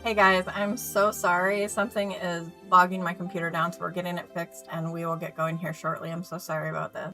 Hey guys, I'm so sorry. Something is bogging my computer down, so we're getting it fixed and we will get going here shortly. I'm so sorry about this.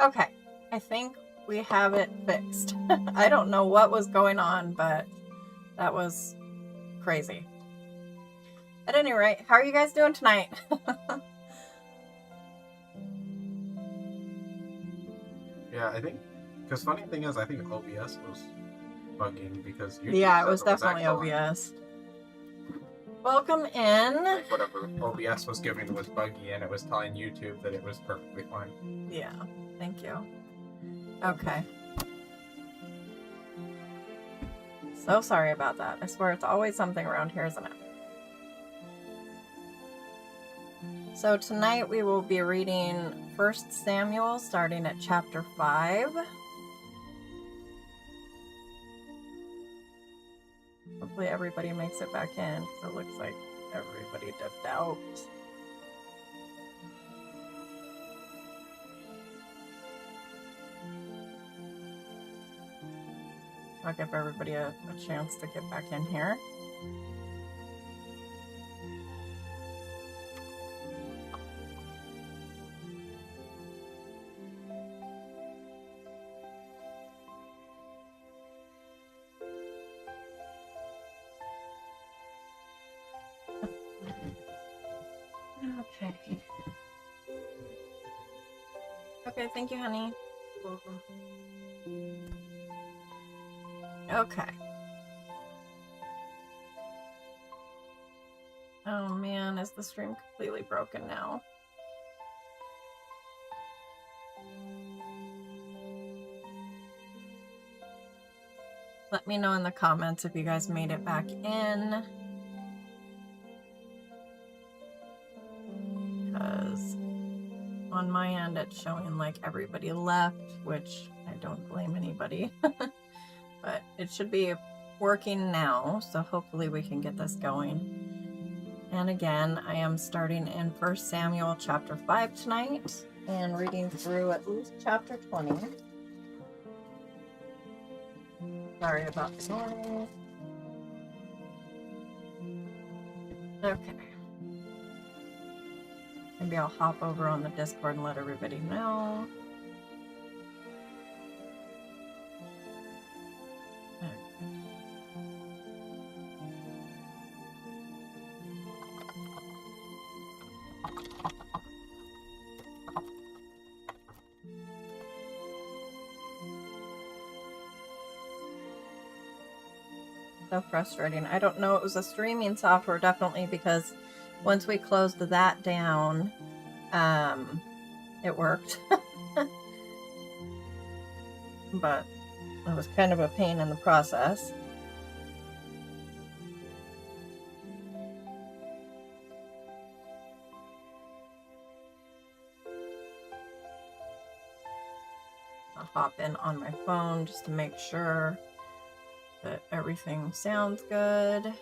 Okay, I think we have it fixed. I don't know what was going on, but that was crazy. At any rate, how are you guys doing tonight? Yeah, I think, because funny thing is, I think OBS was bugging because YouTube Yeah, it said was it definitely excellent. OBS. Welcome in. Like whatever OBS was giving was buggy, and it was telling YouTube that it was perfectly fine. Yeah, thank you. Okay. So sorry about that. I swear it's always something around here, isn't it? So tonight we will be reading 1 Samuel, starting at chapter 5. Hopefully everybody makes it back in, because it looks like everybody dipped out. I'll give everybody a chance to get back in here. Okay. Okay, thank you, honey. You're welcome. Okay. Oh man, is the stream completely broken now? Let me know in the comments if you guys made it back in. Because on my end it's showing like everybody left, which I don't blame anybody. But it should be working now, so hopefully we can get this going. And again, I am starting in 1 Samuel chapter 5 tonight and reading through at least chapter 20. Sorry about the noise. Okay. Maybe I'll hop over on the Discord and let everybody know. So frustrating. I don't know, it was a streaming software definitely, because once we closed that down, it worked. But it was kind of a pain in the process. I'll hop in on my phone just to make sure that everything sounds good.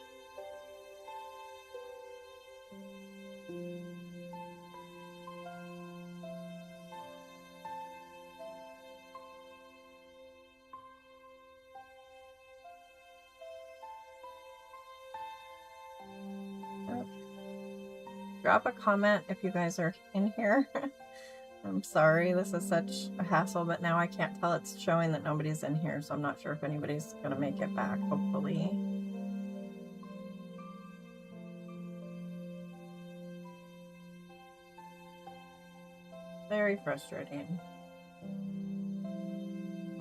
Drop a comment if you guys are in here. I'm sorry, this is such a hassle, but now I can't tell. It's showing that nobody's in here, so I'm not sure if anybody's gonna make it back, hopefully. Very frustrating.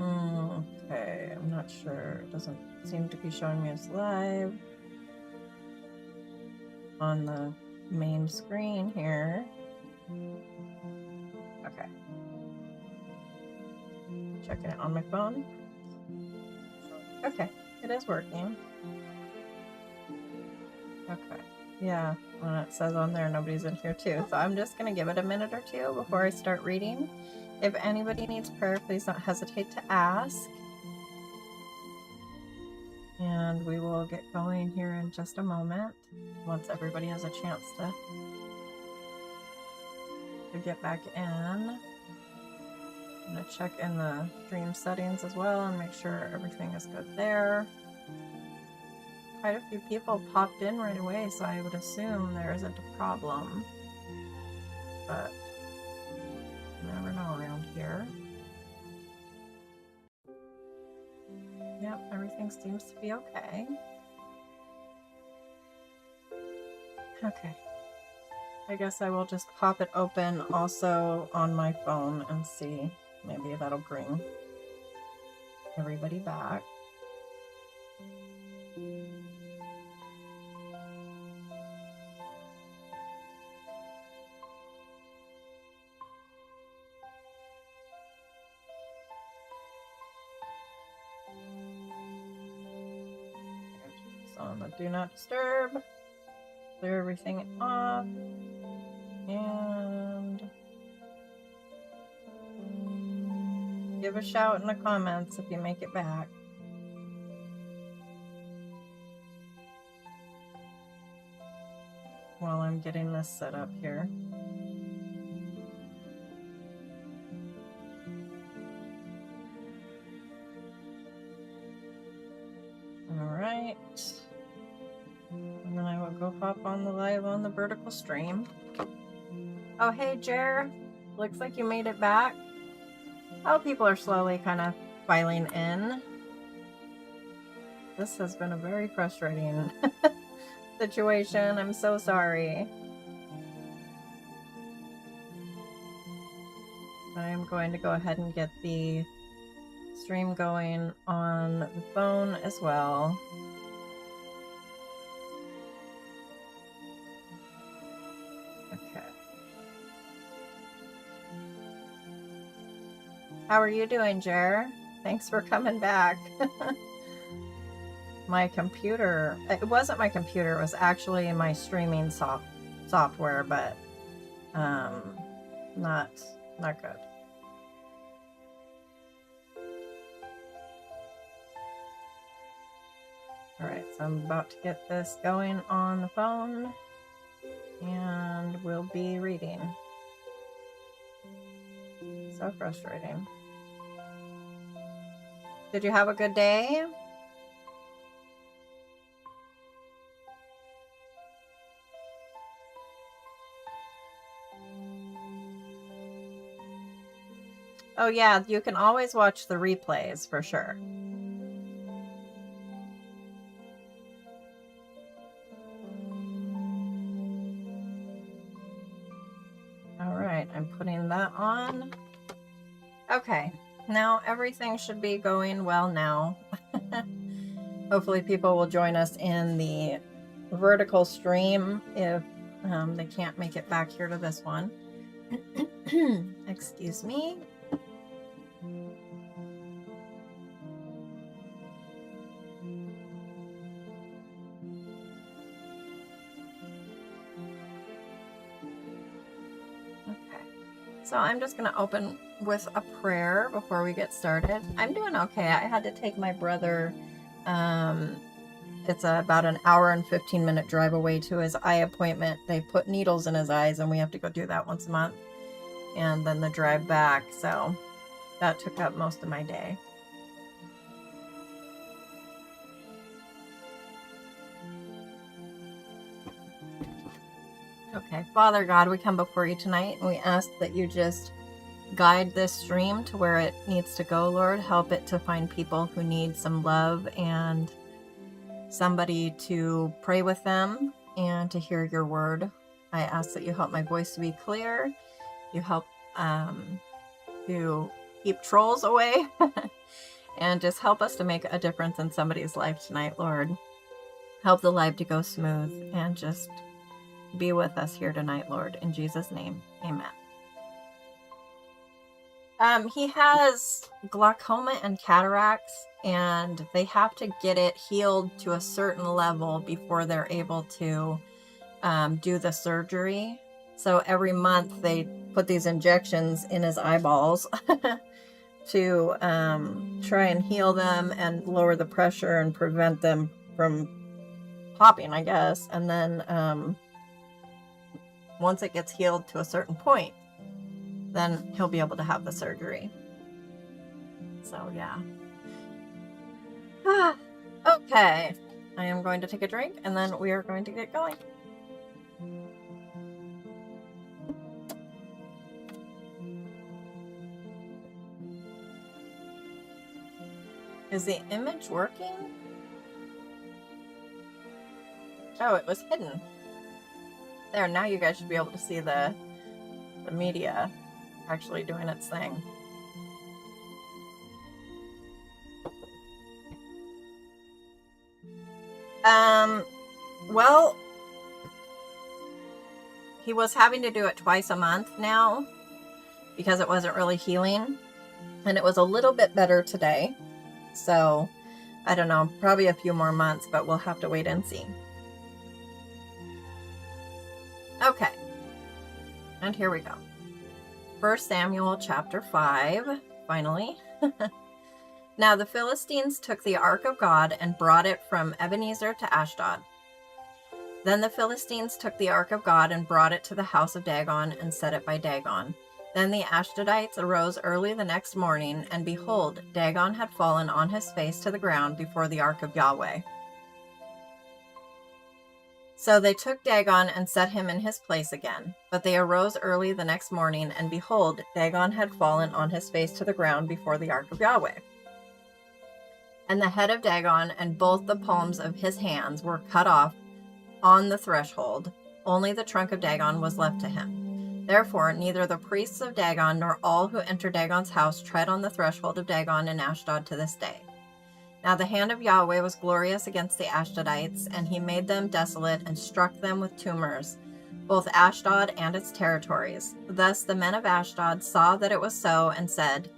Okay, I'm not sure. It doesn't seem to be showing me as live on the main screen here. Okay. Checking it on my phone. Okay, it is working. Okay, yeah, well, it says on there nobody's in here too, so I'm just gonna give it a minute or two before I start reading. If anybody needs prayer, please don't hesitate to ask. And we will get going here in just a moment, once everybody has a chance to get back in. I'm gonna check in the stream settings as well and make sure everything is good there. Quite a few people popped in right away, so I would assume there isn't a problem. But you never know around here. Yep, everything seems to be okay. Okay. I guess I will just pop it open also on my phone and see. Maybe that'll bring everybody back. So on the do not disturb. Clear everything off. And give a shout in the comments if you make it back. While I'm getting this set up here. Alright. And then I will go hop on the live on the vertical stream. Oh, hey, Jer. Looks like you made it back. Oh, people are slowly kind of filing in. This has been a very frustrating situation. I'm so sorry. I'm going to go ahead and get the stream going on the phone as well. Okay. How are you doing, Jer? Thanks for coming back. My computer, it wasn't my computer, it was actually my streaming software, but not good. Alright, so I'm about to get this going on the phone, and we'll be reading. So frustrating. Did you have a good day? Oh yeah, you can always watch the replays for sure. All right, I'm putting that on. Okay, now everything should be going well now. Hopefully people will join us in the vertical stream if they can't make it back here to this one. Excuse me. So I'm just going to open with a prayer before we get started. I'm doing okay. I had to take my brother, it's about an hour and 15-minute drive away to his eye appointment. They put needles in his eyes and we have to go do that once a month. And then the drive back. So that took up most of my day. Okay, Father God, we come before you tonight and we ask that you just guide this stream to where it needs to go, Lord. Help it to find people who need some love and somebody to pray with them and to hear your word. I ask that you help my voice to be clear. You help to keep trolls away and just help us to make a difference in somebody's life tonight, Lord. Help the live to go smooth and just be with us here tonight, Lord. In Jesus' name, amen. He has glaucoma and cataracts, and they have to get it healed to a certain level before they're able to do the surgery. So every month they put these injections in his eyeballs to try and heal them and lower the pressure and prevent them from popping, I guess. And then once it gets healed to a certain point, then he'll be able to have the surgery. So, yeah. Okay. I am going to take a drink, and then we are going to get going. Is the image working? Oh, it was hidden. There, now you guys should be able to see the media actually doing its thing. Well, he was having to do it twice a month now because it wasn't really healing, and it was a little bit better today. So, I don't know, probably a few more months, but we'll have to wait and see. Okay, and here we go. 1 Samuel chapter 5, finally. Now the Philistines took the ark of God and brought it from Ebenezer to Ashdod. Then the Philistines took the ark of God and brought it to the house of Dagon and set it by Dagon. Then the Ashdodites arose early the next morning, and behold, Dagon had fallen on his face to the ground before the ark of Yahweh. So they took Dagon and set him in his place again. But they arose early the next morning, and behold, Dagon had fallen on his face to the ground before the ark of Yahweh. And the head of Dagon and both the palms of his hands were cut off on the threshold. Only the trunk of Dagon was left to him. Therefore, neither the priests of Dagon nor all who enter Dagon's house tread on the threshold of Dagon in Ashdod to this day. Now the hand of Yahweh was glorious against the Ashdodites, and he made them desolate and struck them with tumors, both Ashdod and its territories. Thus the men of Ashdod saw that it was so, and said,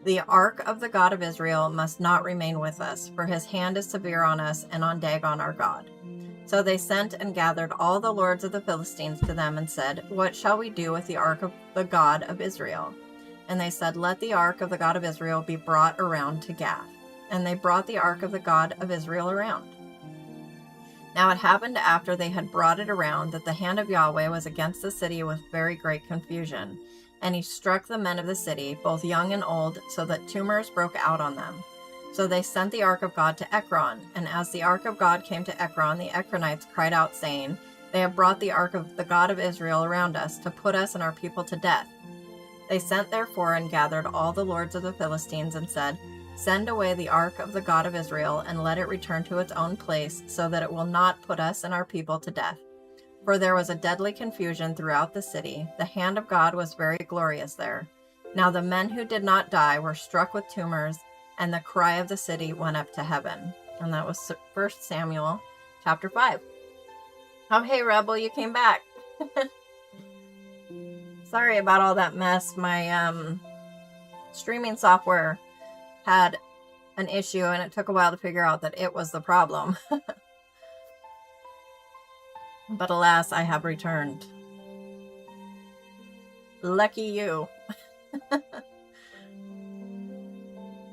"The ark of the God of Israel must not remain with us, for his hand is severe on us and on Dagon our God." So they sent and gathered all the lords of the Philistines to them, and said, "What shall we do with the ark of the God of Israel?" And they said, "Let the ark of the God of Israel be brought around to Gath." And they brought the ark of the God of Israel around. Now it happened after they had brought it around that the hand of Yahweh was against the city with very great confusion. And he struck the men of the city, both young and old, so that tumors broke out on them. So they sent the ark of God to Ekron. And as the ark of God came to Ekron, the Ekronites cried out, saying, "They have brought the ark of the God of Israel around us, to put us and our people to death." They sent therefore and gathered all the lords of the Philistines, and said, "Send away the ark of the God of Israel, and let it return to its own place, so that it will not put us and our people to death." For there was a deadly confusion throughout the city. The hand of God was very glorious there. Now the men who did not die were struck with tumors, and the cry of the city went up to heaven. And that was 1 Samuel chapter 5. Oh, hey, Rebel, you came back. Sorry about all that mess. My streaming software had an issue, and it took a while to figure out that it was the problem. But alas, I have returned. Lucky you.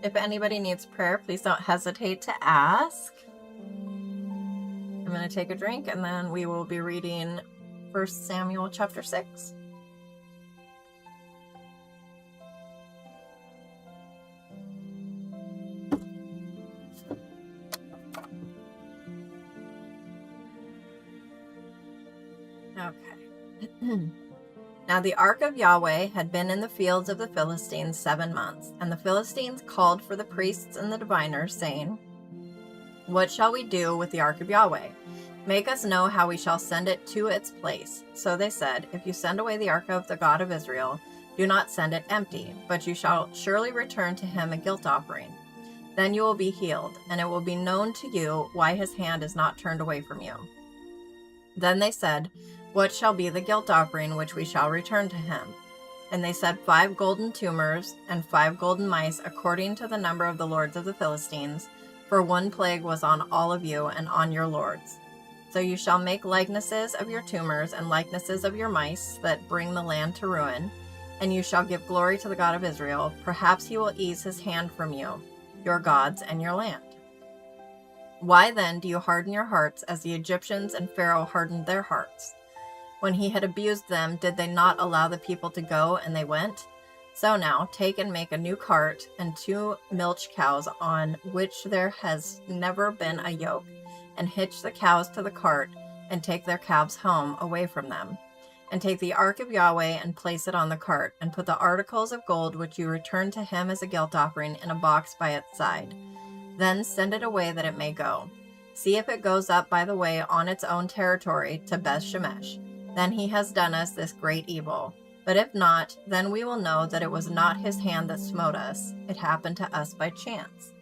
If anybody needs prayer, please don't hesitate to ask. I'm going to take a drink, and then we will be reading 1 Samuel chapter 6. Okay. Now the ark of Yahweh had been in the fields of the Philistines 7 months, and the Philistines called for the priests and the diviners, saying, "What shall we do with the ark of Yahweh? Make us know how we shall send it to its place." So they said, "If you send away the ark of the God of Israel, do not send it empty, but you shall surely return to him a guilt offering. Then you will be healed, and it will be known to you why his hand is not turned away from you." Then they said, "What shall be the guilt offering which we shall return to him?" And they said, 5 golden tumors and 5 golden mice, according to the number of the lords of the Philistines, for 1 plague was on all of you and on your lords. So you shall make likenesses of your tumors and likenesses of your mice that bring the land to ruin, and you shall give glory to the God of Israel. Perhaps he will ease his hand from you, your gods, and your land. Why then do you harden your hearts as the Egyptians and Pharaoh hardened their hearts? When he had abused them, did they not allow the people to go, and they went? So now take and make a new cart and 2 milch cows on which there has never been a yoke, and hitch the cows to the cart, and take their calves home away from them. And take the ark of Yahweh and place it on the cart, and put the articles of gold which you return to him as a guilt offering in a box by its side. Then send it away that it may go. See if it goes up by the way on its own territory to Beth-Shemesh. Then he has done us this great evil. But if not, then we will know that it was not his hand that smote us. It happened to us by chance.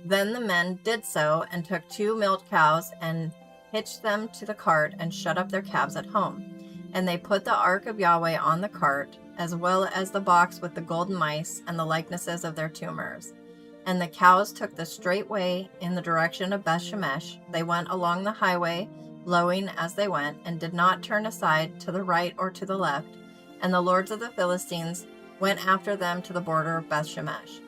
Then the men did so, and took 2 milch cows, and hitched them to the cart, and shut up their calves at home. And they put the ark of Yahweh on the cart, as well as the box with the golden mice, and the likenesses of their tumors. And the cows took the straight way in the direction of Beth-Shemesh. They went along the highway, lowing as they went, and did not turn aside to the right or to the left. And the lords of the Philistines went after them to the border of Beth-Shemesh.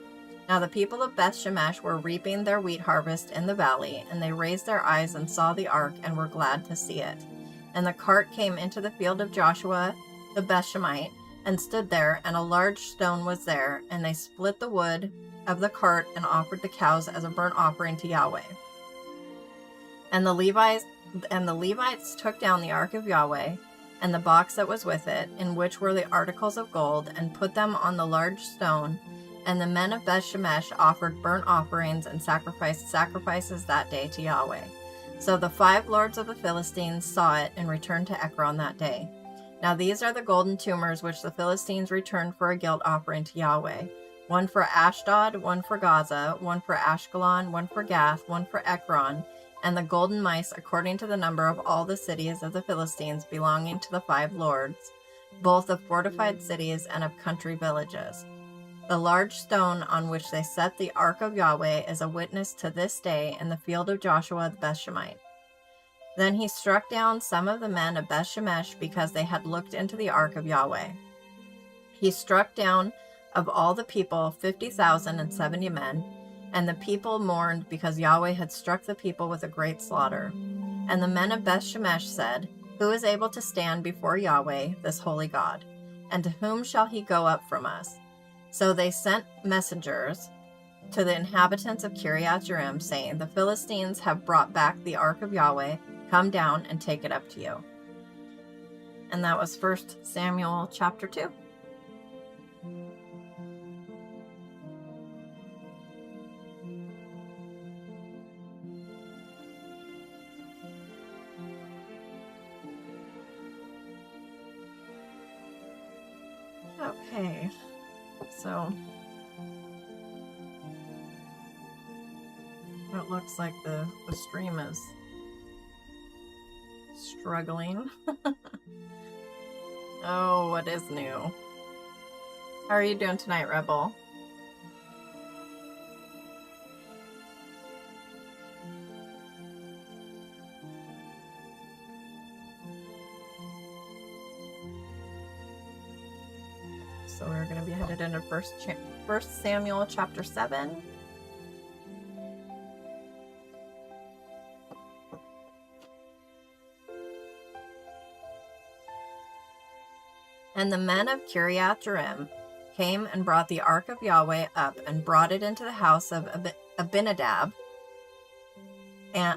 Now the people of Beth-Shemesh were reaping their wheat harvest in the valley, and they raised their eyes and saw the ark, and were glad to see it. And the cart came into the field of Joshua the Beth-Shemite, and stood there, and a large stone was there, and they split the wood of the cart, and offered the cows as a burnt offering to Yahweh. And the Levites took down the ark of Yahweh, and the box that was with it, in which were the articles of gold, and put them on the large stone. And the men of Beth-Shemesh offered burnt offerings and sacrificed sacrifices that day to Yahweh. So the 5 lords of the Philistines saw it, and returned to Ekron that day. Now these are the golden tumors which the Philistines returned for a guilt offering to Yahweh. 1 for Ashdod, 1 for Gaza, 1 for Ashkelon, 1 for Gath, 1 for Ekron, and the golden mice according to the number of all the cities of the Philistines belonging to the 5 lords, both of fortified cities and of country villages. The large stone on which they set the ark of Yahweh is a witness to this day in the field of Joshua the Beth-Shemite. Then he struck down some of the men of Beth-Shemesh because they had looked into the ark of Yahweh. He struck down of all the people 50,070 men, and the people mourned because Yahweh had struck the people with a great slaughter. And the men of Beth-Shemesh said, "Who is able to stand before Yahweh, this holy God? And to whom shall he go up from us?" So they sent messengers to the inhabitants of Kiriath-Jearim, saying, "The Philistines have brought back the ark of Yahweh. Come down and take it up to you." And that was 1 Samuel chapter 2. Okay, so it looks like the stream is struggling. Oh, what is new? How are you doing tonight, Rebel? So we're going to be headed into 1 Samuel chapter 7. And the men of Kiriath-Jearim came and brought the ark of Yahweh up, and brought it into the house of Abinadab,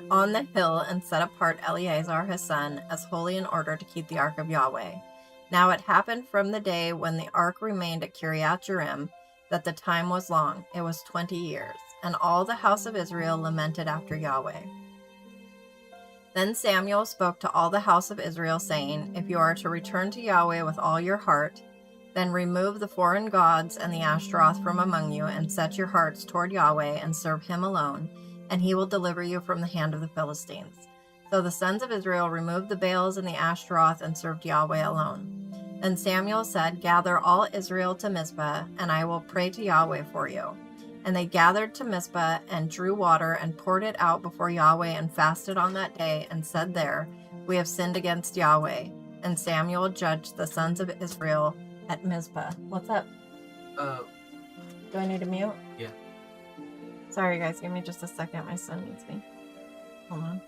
on the hill and set apart Eleazar his son as holy in order to keep the ark of Yahweh. Now it happened from the day when the ark remained at Kiriath Jearim that the time was long. It was 20 years. And all the house of Israel lamented after Yahweh. Then Samuel spoke to all the house of Israel, saying, If you are to return to Yahweh with all your heart, then remove the foreign gods and the Ashtaroth from among you, and set your hearts toward Yahweh, and serve him alone, and he will deliver you from the hand of the Philistines. So the sons of Israel removed the Baals and the Ashtaroth, and served Yahweh alone. Then Samuel said, Gather all Israel to Mizpah, and I will pray to Yahweh for you. And they gathered to Mizpah, and drew water, and poured it out before Yahweh, and fasted on that day, and said there, We have sinned against Yahweh. And Samuel judged the sons of Israel at Mizpah. What's up? Do I need to mute? Yeah. Sorry, guys. Give me just a second. My son needs me. Hold on.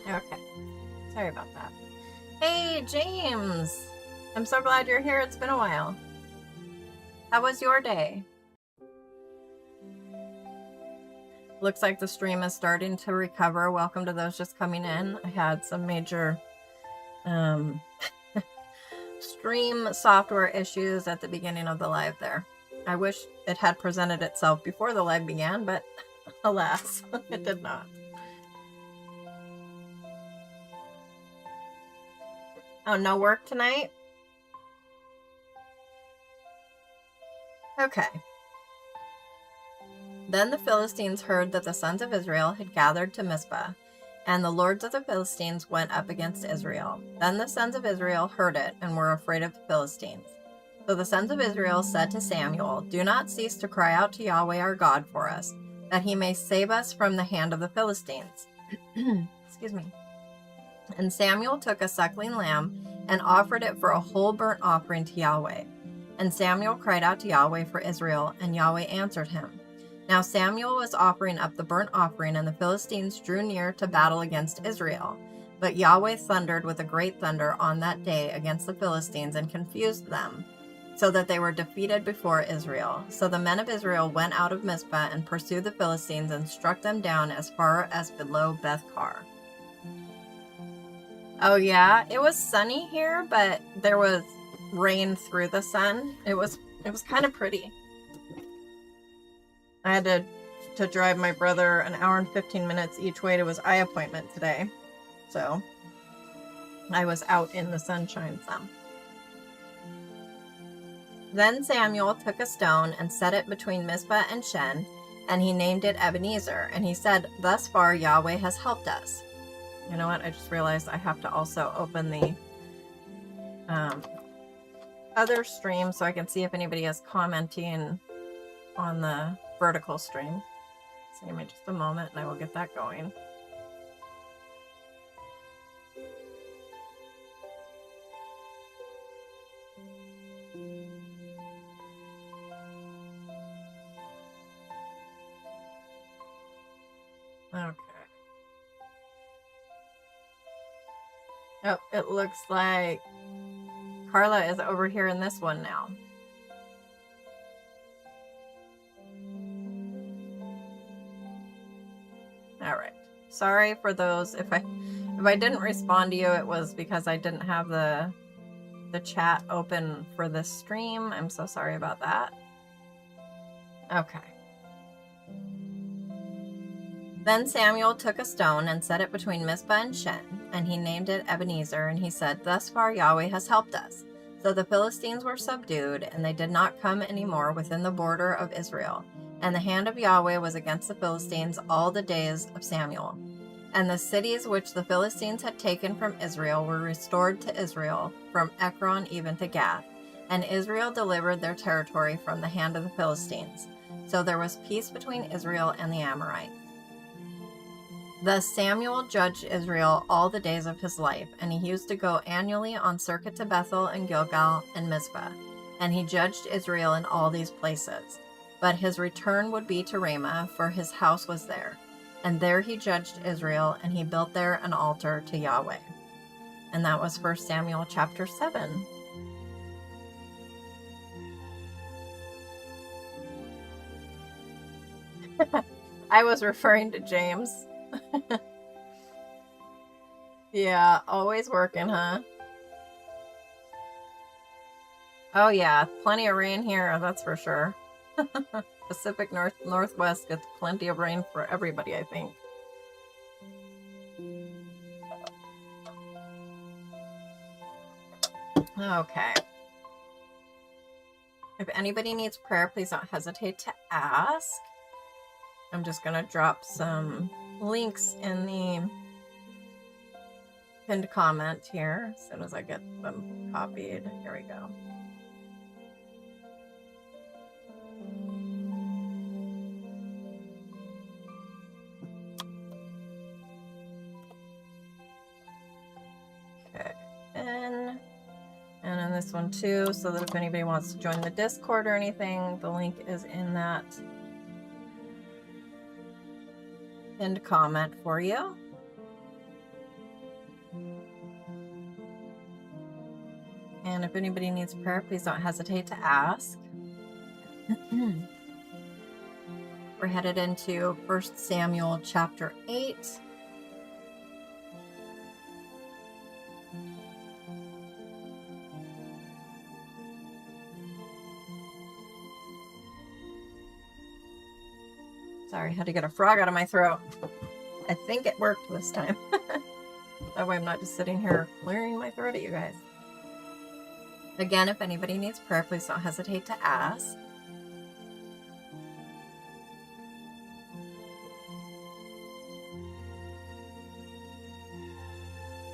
Okay. Sorry about that. Hey, James! I'm so glad you're here. It's been a while. How was your day? Looks like the stream is starting to recover. Welcome to those just coming in. I had some major stream software issues at the beginning of the live there. I wish it had presented itself before the live began, but alas, it did not. Oh, no work tonight? Okay. Then the Philistines heard that the sons of Israel had gathered to Mizpah, and the lords of the Philistines went up against Israel. Then the sons of Israel heard it and were afraid of the Philistines. So the sons of Israel said to Samuel, Do not cease to cry out to Yahweh our God for us, that he may save us from the hand of the Philistines. Excuse me. And Samuel took a suckling lamb and offered it for a whole burnt offering to Yahweh. And Samuel cried out to Yahweh for Israel, and Yahweh answered him. Now Samuel was offering up the burnt offering, and the Philistines drew near to battle against Israel. But Yahweh thundered with a great thunder on that day against the Philistines and confused them, so that they were defeated before Israel. So the men of Israel went out of Mizpah and pursued the Philistines and struck them down as far as below Beth-kar. Oh yeah, it was sunny here, but there was rain through the sun. It was kind of pretty. I had to drive my brother an hour and 15 minutes each way to his eye appointment today. So I was out in the sunshine some. Then Samuel took a stone and set it between Mizpah and Shen, and he named it Ebenezer. And he said, Thus far Yahweh has helped us. You know what? I just realized I have to also open the other stream so I can see if anybody is commenting on the vertical stream. So give me just a moment and I will get that going. Okay. Oh, it looks like Carla is over here in this one now. All right. Sorry for those. If I didn't respond to you, it was because I didn't have the chat open for this stream. I'm so sorry about that. Okay. Then Samuel took a stone and set it between Mizpah and Shen, and he named it Ebenezer, and he said, Thus far Yahweh has helped us. So the Philistines were subdued, and they did not come any more within the border of Israel. And the hand of Yahweh was against the Philistines all the days of Samuel. And the cities which the Philistines had taken from Israel were restored to Israel, from Ekron even to Gath. And Israel delivered their territory from the hand of the Philistines. So there was peace between Israel and the Amorites. Thus Samuel judged Israel all the days of his life, and he used to go annually on circuit to Bethel and Gilgal and Mizpah, and he judged Israel in all these places. But his return would be to Ramah, for his house was there. And there he judged Israel, and he built there an altar to Yahweh. And that was 1 Samuel chapter 7. I was referring to James. Yeah, always working, huh? Oh yeah, plenty of rain here, that's for sure. Pacific Northwest gets plenty of rain for everybody, I think. Okay. If anybody needs prayer, please don't hesitate to ask. I'm just going to drop some links in the pinned comment here as soon as I get them copied. Here we go. Okay, and in this one too, so that if anybody wants to join the Discord or anything, the link is in that pinned comment for you. And if anybody needs prayer, please don't hesitate to ask. We're headed into 1 Samuel chapter 8. Sorry, I had to get a frog out of my throat. I think it worked this time. That way I'm not just sitting here clearing my throat at you guys. Again, if anybody needs prayer, please don't hesitate to ask.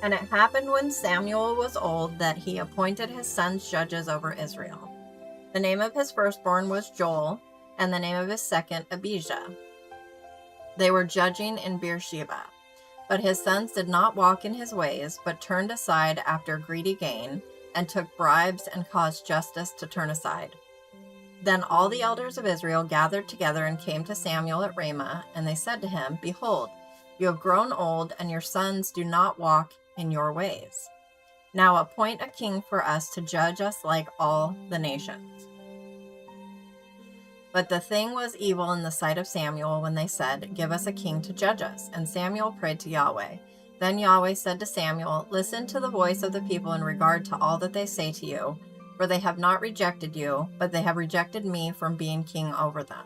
And it happened when Samuel was old that he appointed his sons judges over Israel. The name of his firstborn was Joel, and the name of his second Abijah. They were judging in Beersheba. But his sons did not walk in his ways, but turned aside after greedy gain, and took bribes and caused justice to turn aside. Then all the elders of Israel gathered together and came to Samuel at Ramah, and they said to him, Behold, you have grown old, and your sons do not walk in your ways. Now appoint a king for us to judge us like all the nations. But the thing was evil in the sight of Samuel when they said, Give us a king to judge us. And Samuel prayed to Yahweh. Then Yahweh said to Samuel, Listen to the voice of the people in regard to all that they say to you, for they have not rejected you, but they have rejected me from being king over them.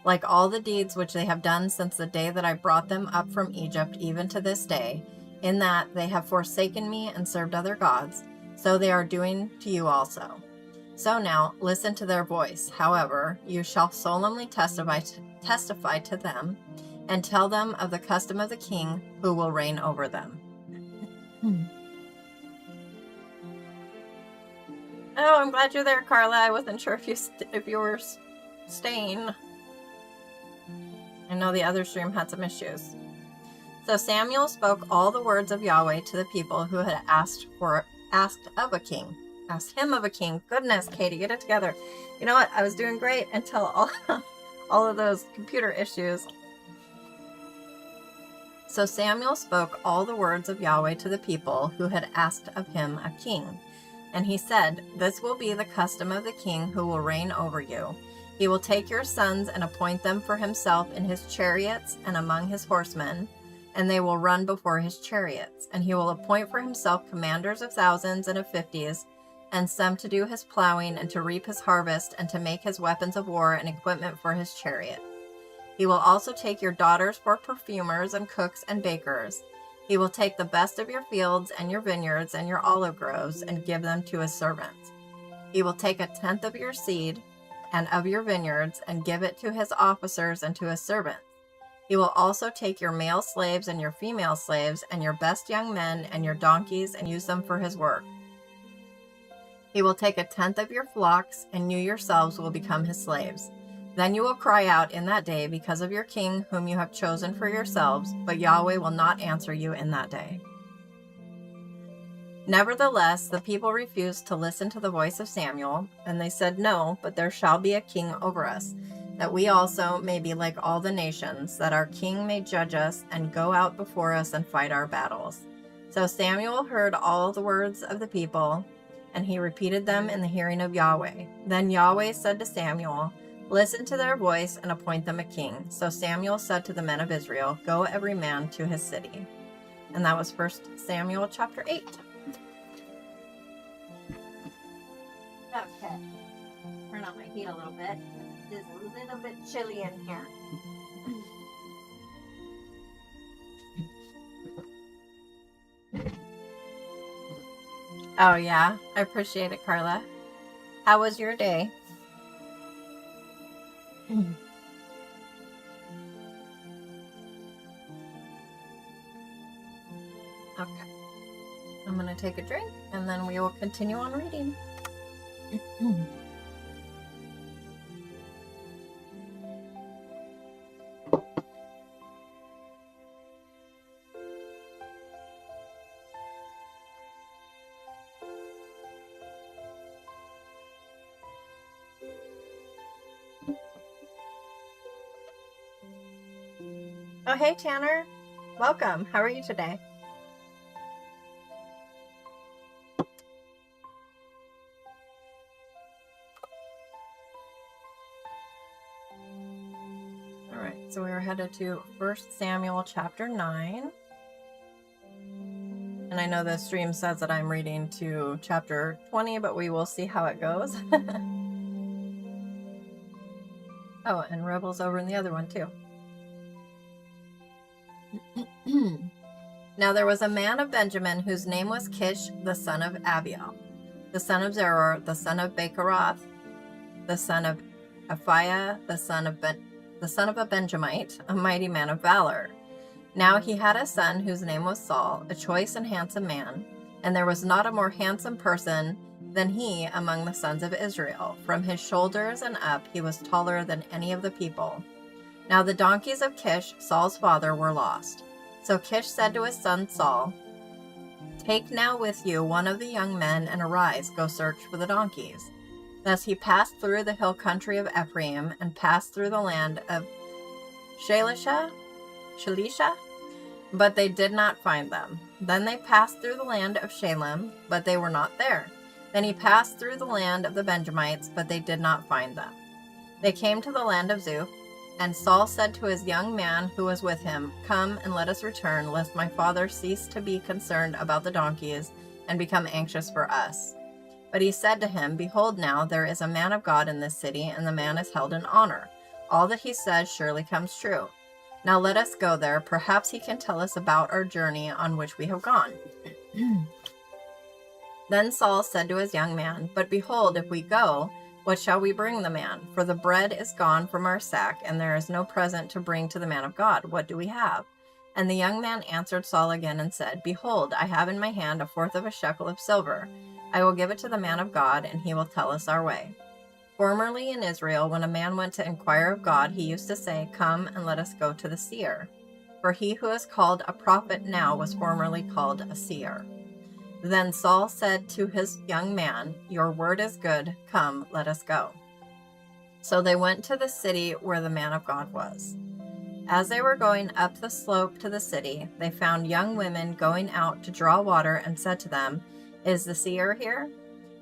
Like all the deeds which they have done since the day that I brought them up from Egypt, even to this day, in that they have forsaken me and served other gods, so they are doing to you also. So now, listen to their voice. However, you shall solemnly testify to them, and tell them of the custom of the king who will reign over them. Oh, I'm glad you're there, Carla. I wasn't sure if you were staying. I know the other stream had some issues. So Samuel spoke all the words of Yahweh to the people who had asked of a king. Asked him of a king. Goodness, Katie, get it together. You know what? I was doing great until all of those computer issues. So Samuel spoke all the words of Yahweh to the people who had asked of him a king. And he said, This will be the custom of the king who will reign over you. He will take your sons and appoint them for himself in his chariots and among his horsemen, and they will run before his chariots. And he will appoint for himself commanders of thousands and of 50s, and some to do his plowing and to reap his harvest and to make his weapons of war and equipment for his chariot. He will also take your daughters for perfumers and cooks and bakers. He will take the best of your fields and your vineyards and your olive groves and give them to his servants. He will take 1/10 of your seed and of your vineyards and give it to his officers and to his servants. He will also take your male slaves and your female slaves and your best young men and your donkeys and use them for his work. He will take 1/10 of your flocks, and you yourselves will become his slaves. Then you will cry out in that day because of your king whom you have chosen for yourselves, but Yahweh will not answer you in that day. Nevertheless, the people refused to listen to the voice of Samuel, and they said, No, but there shall be a king over us, that we also may be like all the nations, that our king may judge us and go out before us and fight our battles. So Samuel heard all the words of the people, and he repeated them in the hearing of Yahweh. Then Yahweh said to Samuel, Listen to their voice and appoint them a king. So Samuel said to the men of Israel, Go every man to his city. And that was 1 Samuel chapter 8. Okay, turn on my heat a little bit. It is a little bit chilly in here. Oh yeah, I appreciate it, Carla. How was your day? Okay, I'm gonna take a drink and then we will continue on reading. Oh, hey, Tanner. Welcome. How are you today? All right, so we are headed to 1 Samuel chapter 9. And I know the stream says that I'm reading to chapter 20, but we will see how it goes. Oh, and Rebel's over in the other one too. Now there was a man of Benjamin whose name was Kish, the son of Abiel, the son of Zeror, the son of Bechorath, the son of Aphiah, the son of a Benjamite, a mighty man of valor. Now he had a son whose name was Saul, a choice and handsome man, and there was not a more handsome person than he among the sons of Israel. From his shoulders and up he was taller than any of the people. Now the donkeys of Kish, Saul's father, were lost. So Kish said to his son Saul, Take now with you one of the young men and arise, go search for the donkeys. Thus he passed through the hill country of Ephraim and passed through the land of Shalisha, but they did not find them. Then they passed through the land of Shalem, but they were not there. Then he passed through the land of the Benjamites, but they did not find them. They came to the land of Zuph, and Saul said to his young man who was with him, Come and let us return, lest my father cease to be concerned about the donkeys and become anxious for us. But he said to him, Behold now, there is a man of God in this city, and the man is held in honor. All that he says surely comes true. Now let us go there. Perhaps he can tell us about our journey on which we have gone. Then Saul said to his young man, But behold, if we go, what shall we bring the man? For the bread is gone from our sack, and there is no present to bring to the man of God. What do we have? And the young man answered Saul again and said, Behold, I have in my hand 1/4 of a shekel of silver. I will give it to the man of God, and he will tell us our way. Formerly in Israel, when a man went to inquire of God, he used to say, Come and let us go to the seer. For he who is called a prophet now was formerly called a seer. Then Saul said to his young man, Your word is good. Come, let us go. So they went to the city where the man of God was. As they were going up the slope to the city, they found young women going out to draw water and said to them, Is the seer here?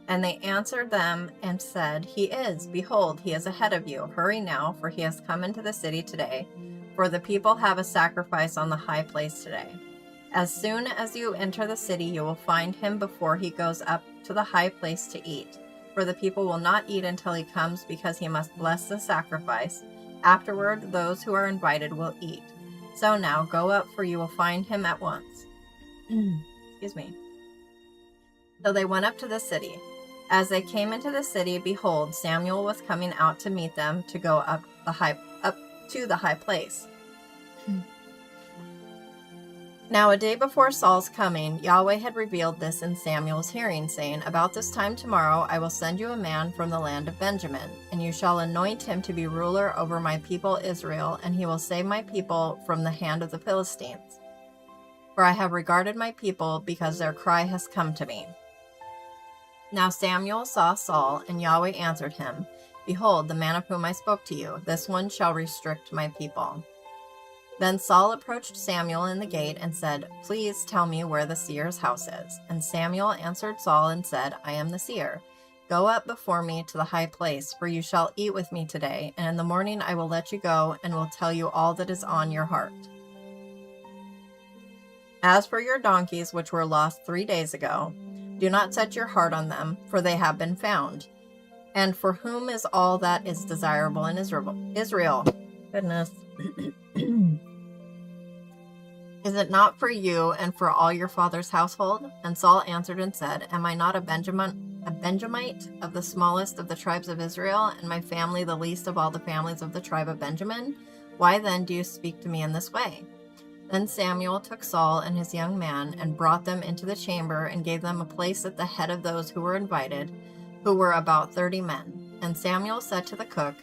And they answered them and said, He is. Behold, he is ahead of you. Hurry now, for he has come into the city today. For the people have a sacrifice on the high place today. As soon as you enter the city, you will find him before he goes up to the high place to eat. For the people will not eat until he comes, because he must bless the sacrifice. Afterward, those who are invited will eat. So now go up, for you will find him at once. Excuse me. So they went up to the city. As they came into the city, behold, Samuel was coming out to meet them to go up to the high place. Now a day before Saul's coming, Yahweh had revealed this in Samuel's hearing, saying, About this time tomorrow I will send you a man from the land of Benjamin, and you shall anoint him to be ruler over my people Israel, and he will save my people from the hand of the Philistines. For I have regarded my people, because their cry has come to me. Now Samuel saw Saul, and Yahweh answered him, Behold, the man of whom I spoke to you, this one shall restrict my people. Then Saul approached Samuel in the gate and said, Please tell me where the seer's house is. And Samuel answered Saul and said, I am the seer. Go up before me to the high place, for you shall eat with me today, and in the morning I will let you go and will tell you all that is on your heart. As for your donkeys, which were lost 3 days ago, do not set your heart on them, for they have been found. And for whom is all that is desirable in Israel? Goodness. Is it not for you and for all your father's household? And Saul answered and said, Am I not a Benjamite of the smallest of the tribes of Israel, and my family the least of all the families of the tribe of Benjamin? Why then do you speak to me in this way? Then Samuel took Saul and his young man and brought them into the chamber and gave them a place at the head of those who were invited, who were about 30 men. And Samuel said to the cook,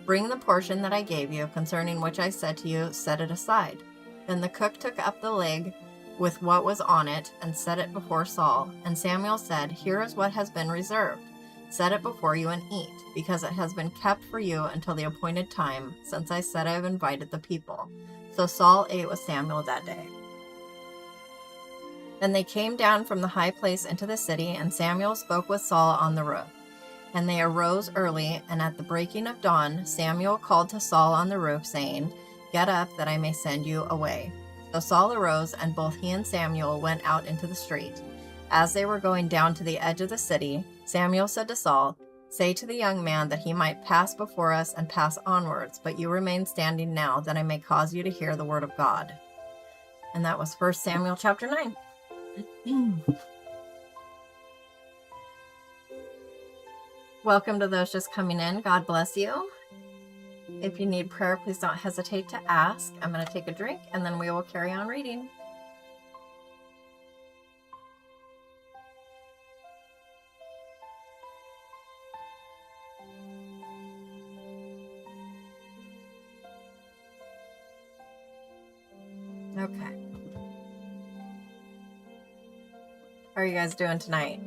Bring the portion that I gave you, concerning which I said to you, set it aside. Then the cook took up the leg with what was on it and set it before Saul. And Samuel said, Here is what has been reserved. Set it before you and eat, because it has been kept for you until the appointed time, since I said I have invited the people. So Saul ate with Samuel that day. Then they came down from the high place into the city, and Samuel spoke with Saul on the roof. And they arose early, and at the breaking of dawn, Samuel called to Saul on the roof, saying, Get up, that I may send you away. So Saul arose, and both he and Samuel went out into the street. As they were going down to the edge of the city, Samuel said to Saul, Say to the young man that he might pass before us and pass onwards, but you remain standing now, that I may cause you to hear the word of God. And that was 1 Samuel chapter 9. Welcome to those just coming in. God bless you. If you need prayer, please don't hesitate to ask. I'm going to take a drink and then we will carry on reading. Okay. How are you guys doing tonight?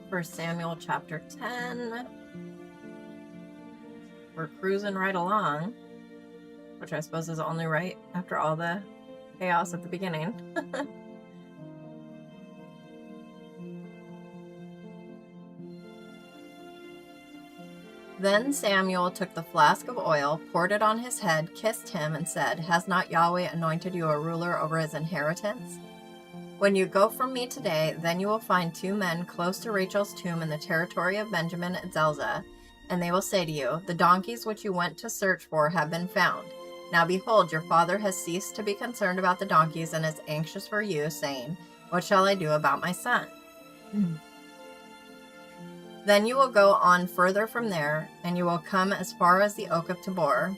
First Samuel chapter 10. We're cruising right along, which I suppose is only right after all the chaos at the beginning. Then Samuel took the flask of oil, poured it on his head, kissed him, and said, Has not Yahweh anointed you a ruler over his inheritance? When you go from me today, then you will find 2 men close to Rachel's tomb in the territory of Benjamin at Zelzah, and they will say to you, The donkeys which you went to search for have been found. Now behold, your father has ceased to be concerned about the donkeys and is anxious for you, saying, What shall I do about my son? Then you will go on further from there, and you will come as far as the oak of Tabor,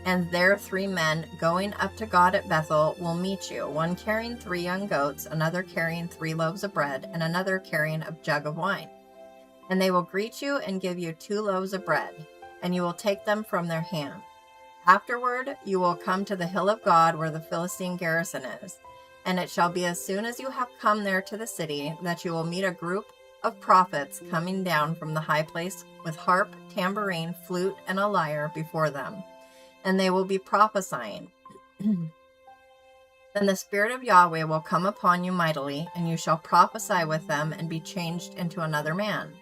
and there 3 men going up to God at Bethel will meet you, one carrying 3 young goats, another carrying 3 loaves of bread, and another carrying a jug of wine. And they will greet you and give you 2 loaves of bread, and you will take them from their hand. Afterward you will come to the hill of God where the Philistine garrison is. And it shall be as soon as you have come there to the city, that you will meet a group of prophets coming down from the high place with harp, tambourine, flute, and a lyre before them. And they will be prophesying. Then the Spirit of Yahweh will come upon you mightily, and you shall prophesy with them and be changed into another man.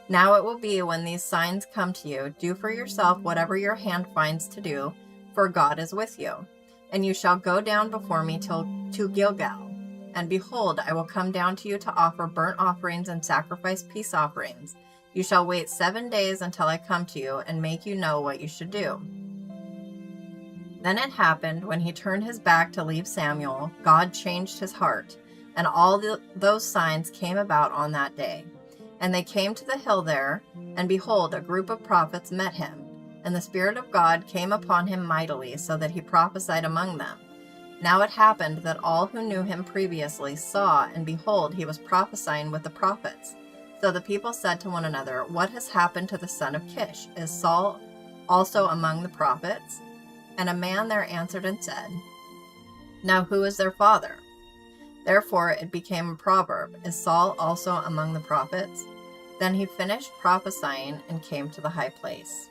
Now it will be when these signs come to you, do for yourself whatever your hand finds to do, for God is with you. And you shall go down before me to Gilgal. And behold, I will come down to you to offer burnt offerings and sacrifice peace offerings. You shall wait 7 days until I come to you and make you know what you should do. Then it happened, when he turned his back to leave Samuel, God changed his heart. And all those signs came about on that day. And they came to the hill there, and behold, a group of prophets met him. And the Spirit of God came upon him mightily, so that he prophesied among them. Now it happened that all who knew him previously saw, and behold, he was prophesying with the prophets. So the people said to one another, What has happened to the son of Kish? Is Saul also among the prophets? And a man there answered and said, Now who is their father? Therefore it became a proverb, Is Saul also among the prophets? Then he finished prophesying and came to the high place.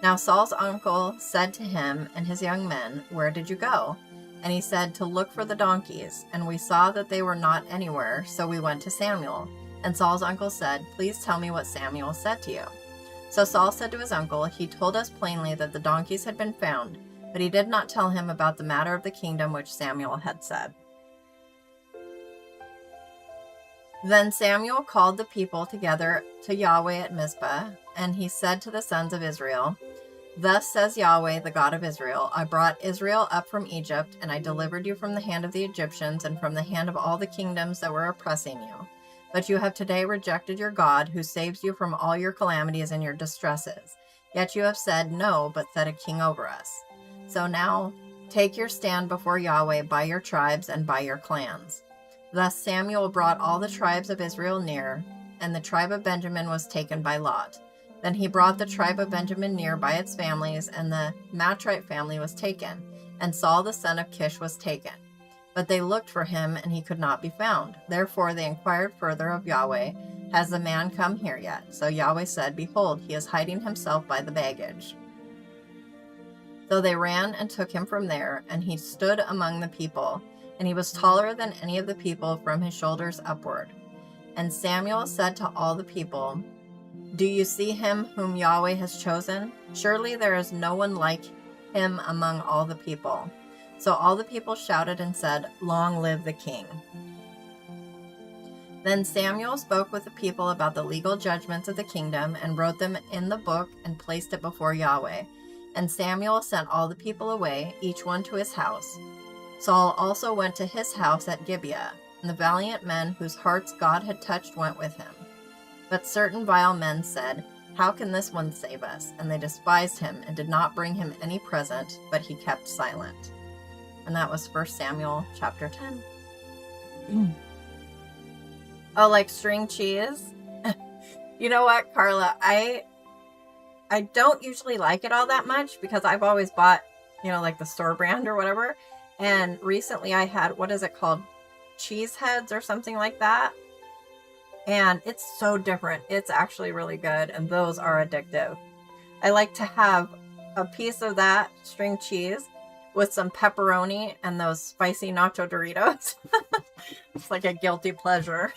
Now Saul's uncle said to him and his young men, Where did you go? And he said, To look for the donkeys. And we saw that they were not anywhere, so we went to Samuel. And Saul's uncle said, Please tell me what Samuel said to you. So Saul said to his uncle, He told us plainly that the donkeys had been found, but he did not tell him about the matter of the kingdom which Samuel had said. Then Samuel called the people together to Yahweh at Mizpah, and he said to the sons of Israel, Thus says Yahweh, the God of Israel, I brought Israel up from Egypt, and I delivered you from the hand of the Egyptians and from the hand of all the kingdoms that were oppressing you. But you have today rejected your God, who saves you from all your calamities and your distresses. Yet you have said, No, but set a king over us. So now take your stand before Yahweh by your tribes and by your clans. Thus Samuel brought all the tribes of Israel near, and the tribe of Benjamin was taken by lot. Then he brought the tribe of Benjamin near by its families, and the Matrite family was taken, and Saul the son of Kish was taken. But they looked for him, and he could not be found. Therefore they inquired further of Yahweh, Has the man come here yet? So Yahweh said, Behold, he is hiding himself by the baggage. So they ran and took him from there, and he stood among the people, and he was taller than any of the people from his shoulders upward. And Samuel said to all the people, Do you see him whom Yahweh has chosen? Surely there is no one like him among all the people. So all the people shouted and said, Long live the king. Then Samuel spoke with the people about the legal judgments of the kingdom, and wrote them in the book, and placed it before Yahweh. And Samuel sent all the people away, each one to his house. Saul also went to his house at Gibeah, and the valiant men whose hearts God had touched went with him. But certain vile men said, How can this one save us? And they despised him, and did not bring him any present, but he kept silent. And that was 1 Samuel chapter 10. Oh, like string cheese? You know what, Carla? I don't usually like it all that much, because I've always bought, like the store brand or whatever. And recently I had, what is it called? Cheese heads or something like that. And it's so different. It's actually really good. And those are addictive. I like to have a piece of that string cheese with some pepperoni and those spicy nacho Doritos. It's like a guilty pleasure.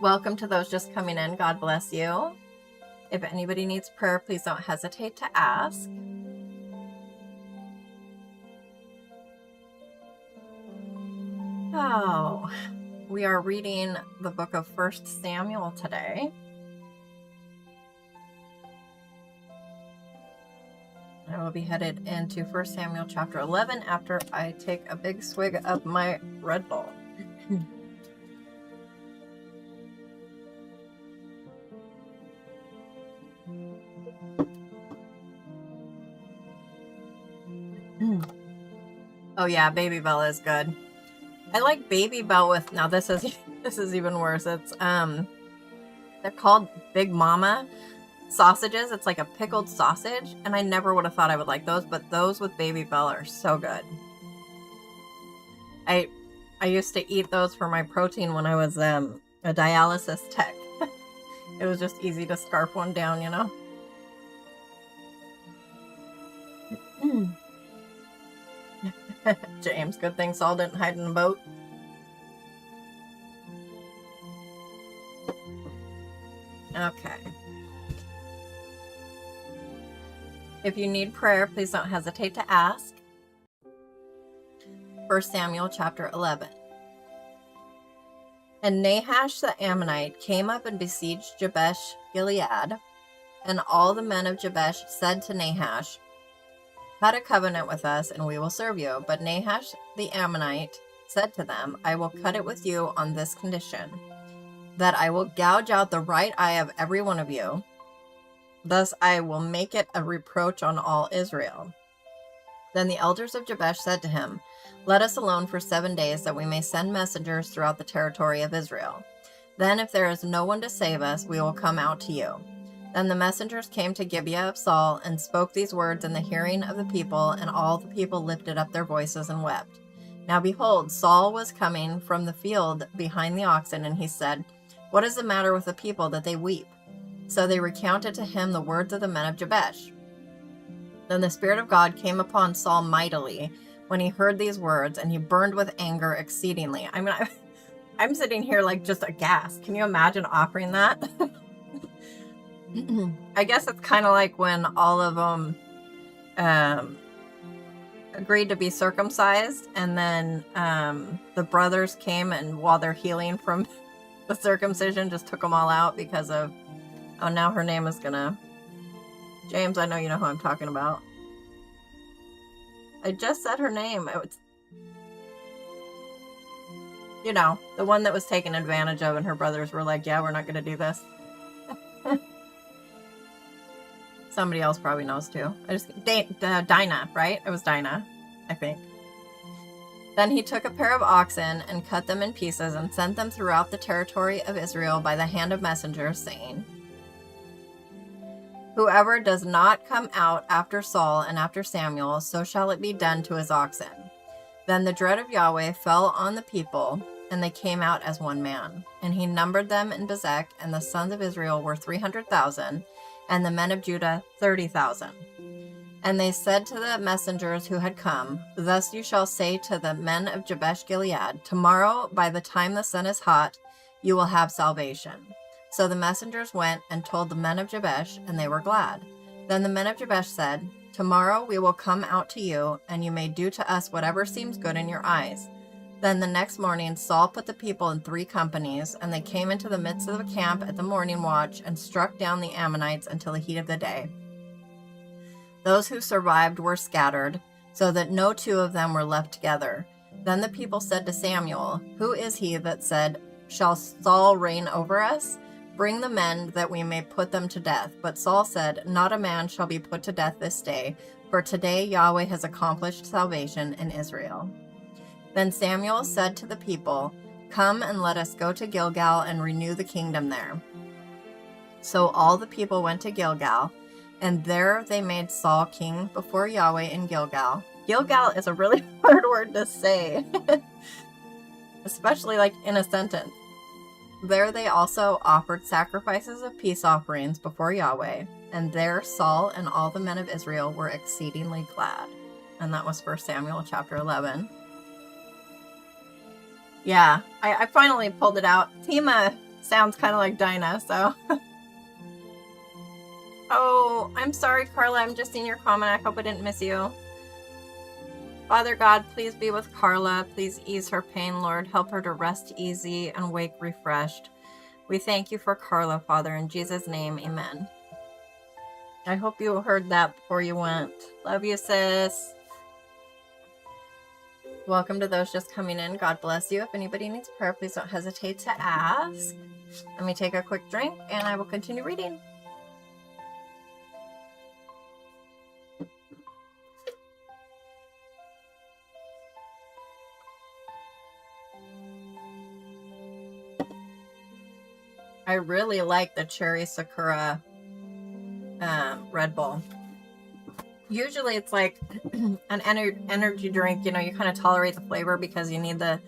Welcome to those just coming in. God bless you. If anybody needs prayer, please don't hesitate to ask. Oh, we are reading the book of 1 Samuel today. I will be headed into 1 Samuel chapter 11 after I take a big swig of my Red Bull. Oh yeah, Baby Bell is good. I like Baby Bell with, now this is even worse. It's they're called Big Mama sausages. It's like a pickled sausage, and I never would have thought I would like those, but those with Baby Bell are so good. I used to eat those for my protein when I was a dialysis tech. It was just easy to scarf one down, James, good thing Saul didn't hide in the boat. Okay. If you need prayer, please don't hesitate to ask. 1 Samuel chapter 11. And Nahash the Ammonite came up and besieged Jabesh Gilead, and all the men of Jabesh said to Nahash, Cut a covenant with us, and we will serve you. But Nahash the Ammonite said to them, I will cut it with you on this condition, that I will gouge out the right eye of every one of you. Thus I will make it a reproach on all Israel. Then the elders of Jabesh said to him, Let us alone for 7 days, that we may send messengers throughout the territory of Israel. Then if there is no one to save us, we will come out to you. Then the messengers came to Gibeah of Saul, and spoke these words in the hearing of the people, and all the people lifted up their voices and wept. Now behold, Saul was coming from the field behind the oxen, and he said, What is the matter with the people that they weep? So they recounted to him the words of the men of Jabesh. Then the Spirit of God came upon Saul mightily when he heard these words, and he burned with anger exceedingly. I mean, I'm sitting here like just aghast. Can you imagine offering that? I guess it's kind of like when all of them agreed to be circumcised, and then the brothers came, and while they're healing from the circumcision, just took them all out because of, oh, now her name is gonna... James, I know you know who I'm talking about. I just said her name. It was, you know, the one that was taken advantage of, and her brothers were like, yeah, we're not going to do this. Somebody else probably knows too. Dinah, right? It was Dinah, I think. Then he took a pair of oxen and cut them in pieces and sent them throughout the territory of Israel by the hand of messengers, saying, Whoever does not come out after Saul and after Samuel, so shall it be done to his oxen. Then the dread of Yahweh fell on the people, and they came out as one man. And he numbered them in Bezek, and the sons of Israel were 300,000, and the men of Judah 30,000. And they said to the messengers who had come, Thus you shall say to the men of Jabesh Gilead, Tomorrow, by the time the sun is hot, you will have salvation. So the messengers went and told the men of Jabesh, and they were glad. Then the men of Jabesh said, Tomorrow we will come out to you, and you may do to us whatever seems good in your eyes. Then the next morning Saul put the people in 3 companies, and they came into the midst of the camp at the morning watch, and struck down the Ammonites until the heat of the day. Those who survived were scattered, so that no 2 of them were left together. Then the people said to Samuel, Who is he that said, Shall Saul reign over us? Bring the men, that we may put them to death. But Saul said, Not a man shall be put to death this day, for today Yahweh has accomplished salvation in Israel. Then Samuel said to the people, Come and let us go to Gilgal and renew the kingdom there. So all the people went to Gilgal, and there they made Saul king before Yahweh in Gilgal. Gilgal is a really hard word to say, especially like in a sentence. There they also offered sacrifices of peace offerings before Yahweh, and there Saul and all the men of Israel were exceedingly glad. And that was 1 Samuel chapter 11. Yeah, I finally pulled it out. Tima sounds kind of like Dinah, so... Oh, I'm sorry, Carla. I'm just seeing your comment. I hope I didn't miss you. Father God, please be with Carla. Please ease her pain, Lord. Help her to rest easy and wake refreshed. We thank you for Carla, Father. In Jesus' name, amen. I hope you heard that before you went. Love you, sis. Welcome to those just coming in. God bless you. If anybody needs prayer, please don't hesitate to ask. Let me take a quick drink, and I will continue reading. I really like the Cherry Sakura Red Bull. Usually it's like an energy drink, you know, you kind of tolerate the flavor because you need the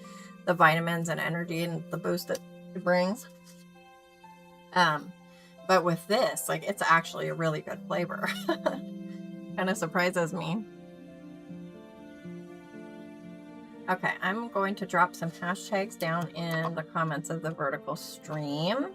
vitamins and energy and the boost that it brings. But with this, like, it's actually a really good flavor. Kind of surprises me. Okay, I'm going to drop some hashtags down in the comments of the vertical stream.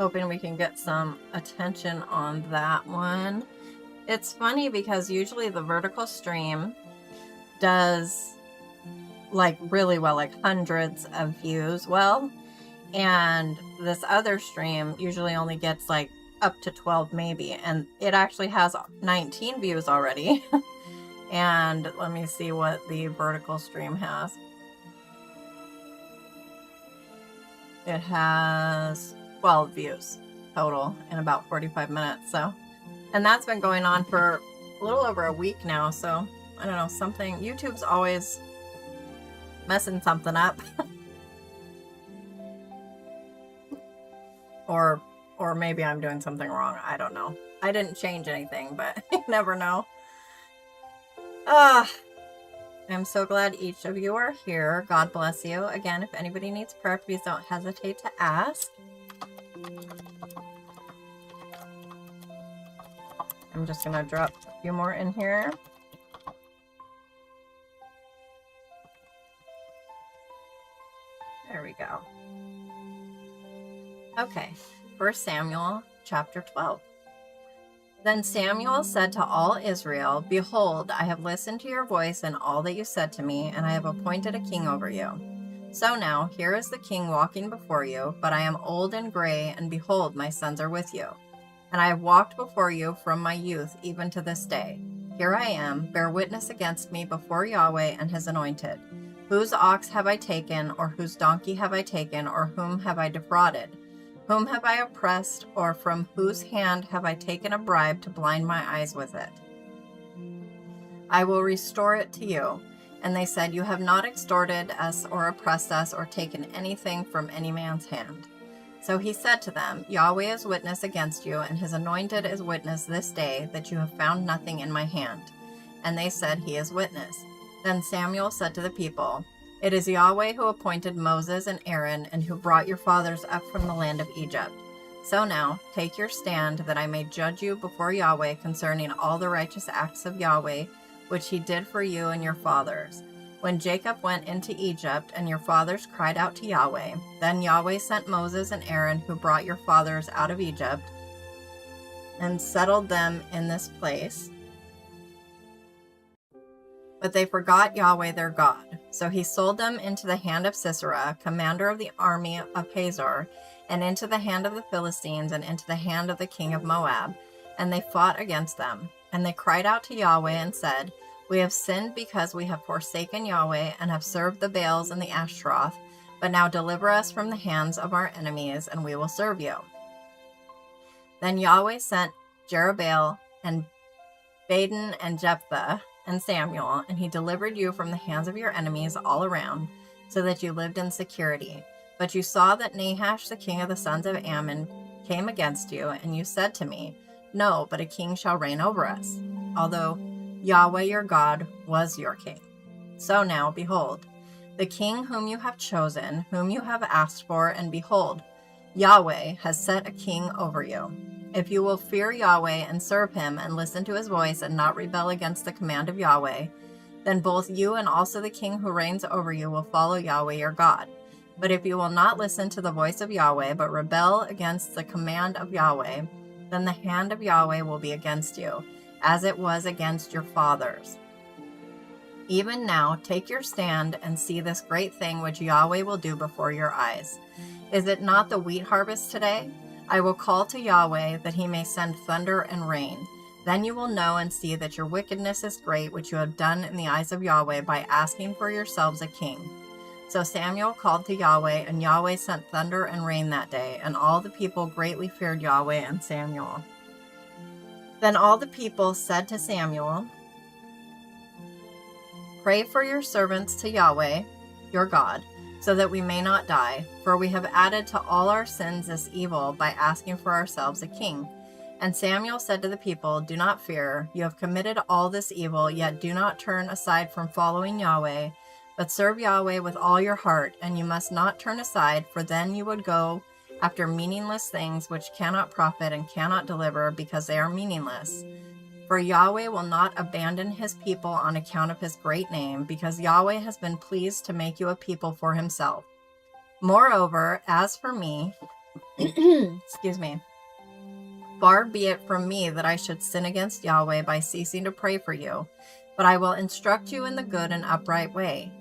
Hoping we can get some attention on that one. It's funny because usually the vertical stream does like really well, like hundreds of views well, and this other stream usually only gets like up to 12 maybe, and it actually has 19 views already. And let me see what the vertical stream has. It has 12 views total in about 45 minutes. So, and that's been going on for a little over a week now. So I don't know, YouTube's always messing something up. Or maybe I'm doing something wrong. I don't know. I didn't change anything, but you never know. I'm so glad each of you are here. God bless you. Again, if anybody needs prayer, please don't hesitate to ask. I'm just going to drop a few more in here. There we go. Okay, 1 Samuel chapter 12. Then Samuel said to all Israel, "Behold, I have listened to your voice and all that you said to me, and I have appointed a king over you. So now, here is the king walking before you, but I am old and gray, and behold, my sons are with you. And I have walked before you from my youth even to this day. Here I am, bear witness against me before Yahweh and his anointed. Whose ox have I taken, or whose donkey have I taken, or whom have I defrauded? Whom have I oppressed, or from whose hand have I taken a bribe to blind my eyes with it? I will restore it to you." And they said, "You have not extorted us or oppressed us or taken anything from any man's hand." So he said to them, "Yahweh is witness against you, and his anointed is witness this day that you have found nothing in my hand." And they said, "He is witness." Then Samuel said to the people, "It is Yahweh who appointed Moses and Aaron, and who brought your fathers up from the land of Egypt. So now, take your stand, that I may judge you before Yahweh concerning all the righteous acts of Yahweh, which he did for you and your fathers. When Jacob went into Egypt, and your fathers cried out to Yahweh, then Yahweh sent Moses and Aaron, who brought your fathers out of Egypt, and settled them in this place. But they forgot Yahweh their God. So he sold them into the hand of Sisera, commander of the army of Hazor, and into the hand of the Philistines, and into the hand of the king of Moab. And they fought against them. And they cried out to Yahweh and said, "We have sinned because we have forsaken Yahweh, and have served the Baals and the Ashtaroth. But now deliver us from the hands of our enemies, and we will serve you." Then Yahweh sent Jerubbaal and Baden and Jephthah and Samuel, and he delivered you from the hands of your enemies all around, so that you lived in security. But you saw that Nahash, the king of the sons of Ammon, came against you, and you said to me, "No, but a king shall reign over us," although Yahweh your God was your king. So now, behold, the king whom you have chosen, whom you have asked for, and behold, Yahweh has set a king over you. If you will fear Yahweh and serve him and listen to his voice and not rebel against the command of Yahweh, then both you and also the king who reigns over you will follow Yahweh your God. But if you will not listen to the voice of Yahweh, but rebel against the command of Yahweh, then the hand of Yahweh will be against you, as it was against your fathers. Even now, take your stand and see this great thing which Yahweh will do before your eyes. Is it not the wheat harvest today? I will call to Yahweh that he may send thunder and rain. Then you will know and see that your wickedness is great, which you have done in the eyes of Yahweh by asking for yourselves a king. So Samuel called to Yahweh, and Yahweh sent thunder and rain that day, and all the people greatly feared Yahweh and Samuel. Then all the people said to Samuel, "Pray for your servants to Yahweh, your God, so that we may not die, for we have added to all our sins this evil by asking for ourselves a king." And Samuel said to the people, "Do not fear. You have committed all this evil, yet do not turn aside from following Yahweh, but serve Yahweh with all your heart, and you must not turn aside, for then you would go after meaningless things which cannot profit and cannot deliver, because they are meaningless. For Yahweh will not abandon his people on account of his great name, because Yahweh has been pleased to make you a people for himself. Moreover, as for me," excuse me, "far be it from me that I should sin against Yahweh by ceasing to pray for you, but I will instruct you in the good and upright way.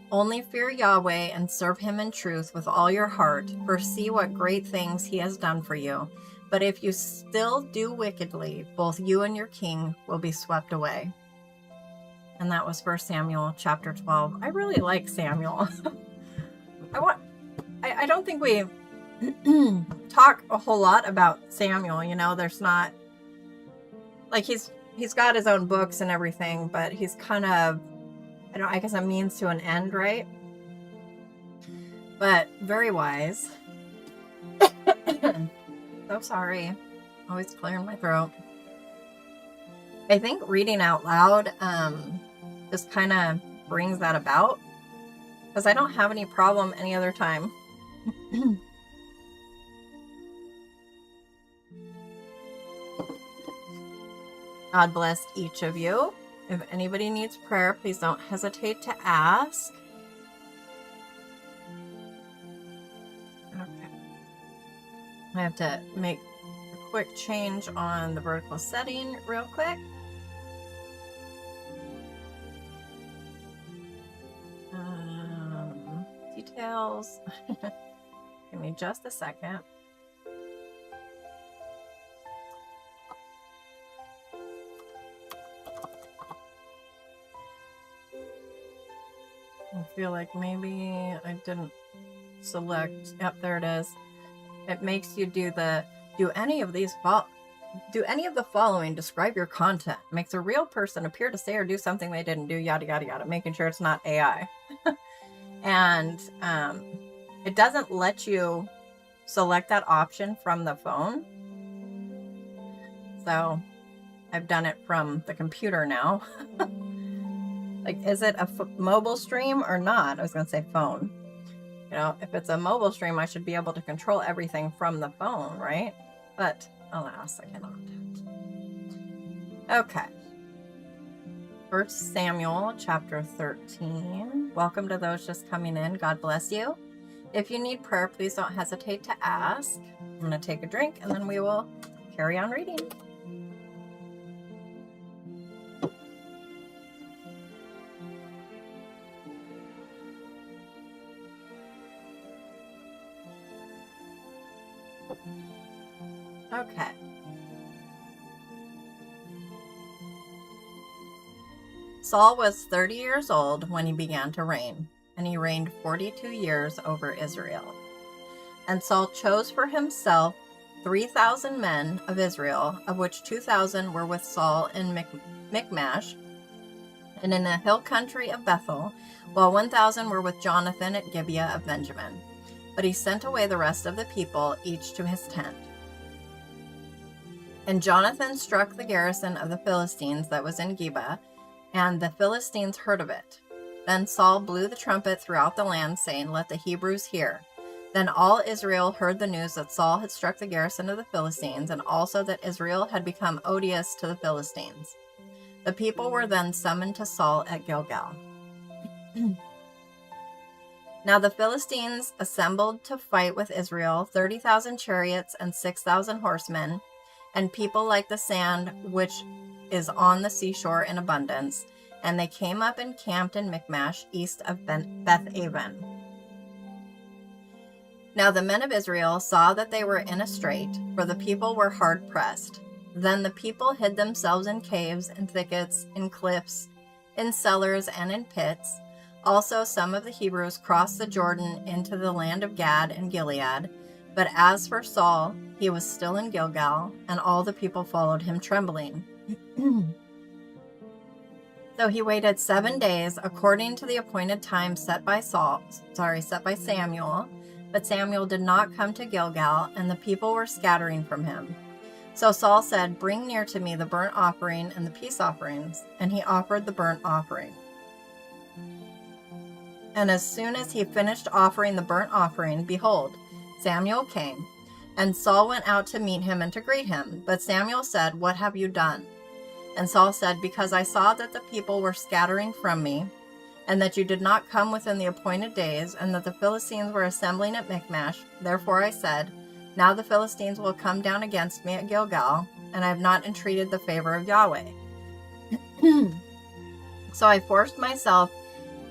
Only fear Yahweh and serve him in truth with all your heart, for see what great things he has done for you. But if you still do wickedly, both you and your king will be swept away. And that was 1 Samuel chapter 12. I really like Samuel. I don't think we talk a whole lot about Samuel. You know, there's not, like, he's got his own books and everything, but he's kind of, I guess a means to an end, right? But very wise. So sorry. Always clearing my throat. I think reading out loud just kind of brings that about, because I don't have any problem any other time. God bless each of you. If anybody needs prayer, please don't hesitate to ask. Okay. I have to make a quick change on the vertical setting real quick. Details. Give me just a second. I feel like maybe I didn't select. Yep, there it is. It makes you do any of the following, describe your content. Makes a real person appear to say or do something they didn't do, yada yada yada, making sure it's not AI. And it doesn't let you select that option from the phone. So I've done it from the computer now. Like, is it a mobile stream or not? I was going to say phone. You know, if it's a mobile stream, I should be able to control everything from the phone, right? But alas, I cannot. Okay. 1 Samuel chapter 13. Welcome to those just coming in. God bless you. If you need prayer, please don't hesitate to ask. I'm going to take a drink and then we will carry on reading. Okay. Saul was 30 years old when he began to reign, and he reigned 42 years over Israel. And Saul chose for himself 3,000 men of Israel, of which 2,000 were with Saul in Michmash and in the hill country of Bethel, while 1,000 were with Jonathan at Gibeah of Benjamin. But he sent away the rest of the people, each to his tent. And Jonathan struck the garrison of the Philistines that was in Gibeah, and the Philistines heard of it. Then Saul blew the trumpet throughout the land, saying, "Let the Hebrews hear." Then all Israel heard the news that Saul had struck the garrison of the Philistines, and also that Israel had become odious to the Philistines. The people were then summoned to Saul at Gilgal. Now the Philistines assembled to fight with Israel, 30,000 chariots and 6,000 horsemen, and people like the sand which is on the seashore in abundance. And they came up and camped in Michmash, east of Beth-aven. Now the men of Israel saw that they were in a strait, for the people were hard pressed. Then the people hid themselves in caves and thickets, in cliffs, in cellars, and in pits. Also some of the Hebrews crossed the Jordan into the land of Gad and Gilead. But as for Saul, he was still in Gilgal, and all the people followed him trembling. So he waited 7 days according to the appointed time set by Samuel. But Samuel did not come to Gilgal, and the people were scattering from him. So Saul said, "Bring near to me the burnt offering and the peace offerings." And he offered the burnt offering. And as soon as he finished offering the burnt offering, behold, Samuel came. And Saul went out to meet him and to greet him. But Samuel said, "What have you done?" And Saul said, "Because I saw that the people were scattering from me, and that you did not come within the appointed days, and that the Philistines were assembling at Michmash. Therefore I said, now the Philistines will come down against me at Gilgal, and I have not entreated the favor of Yahweh." So I forced myself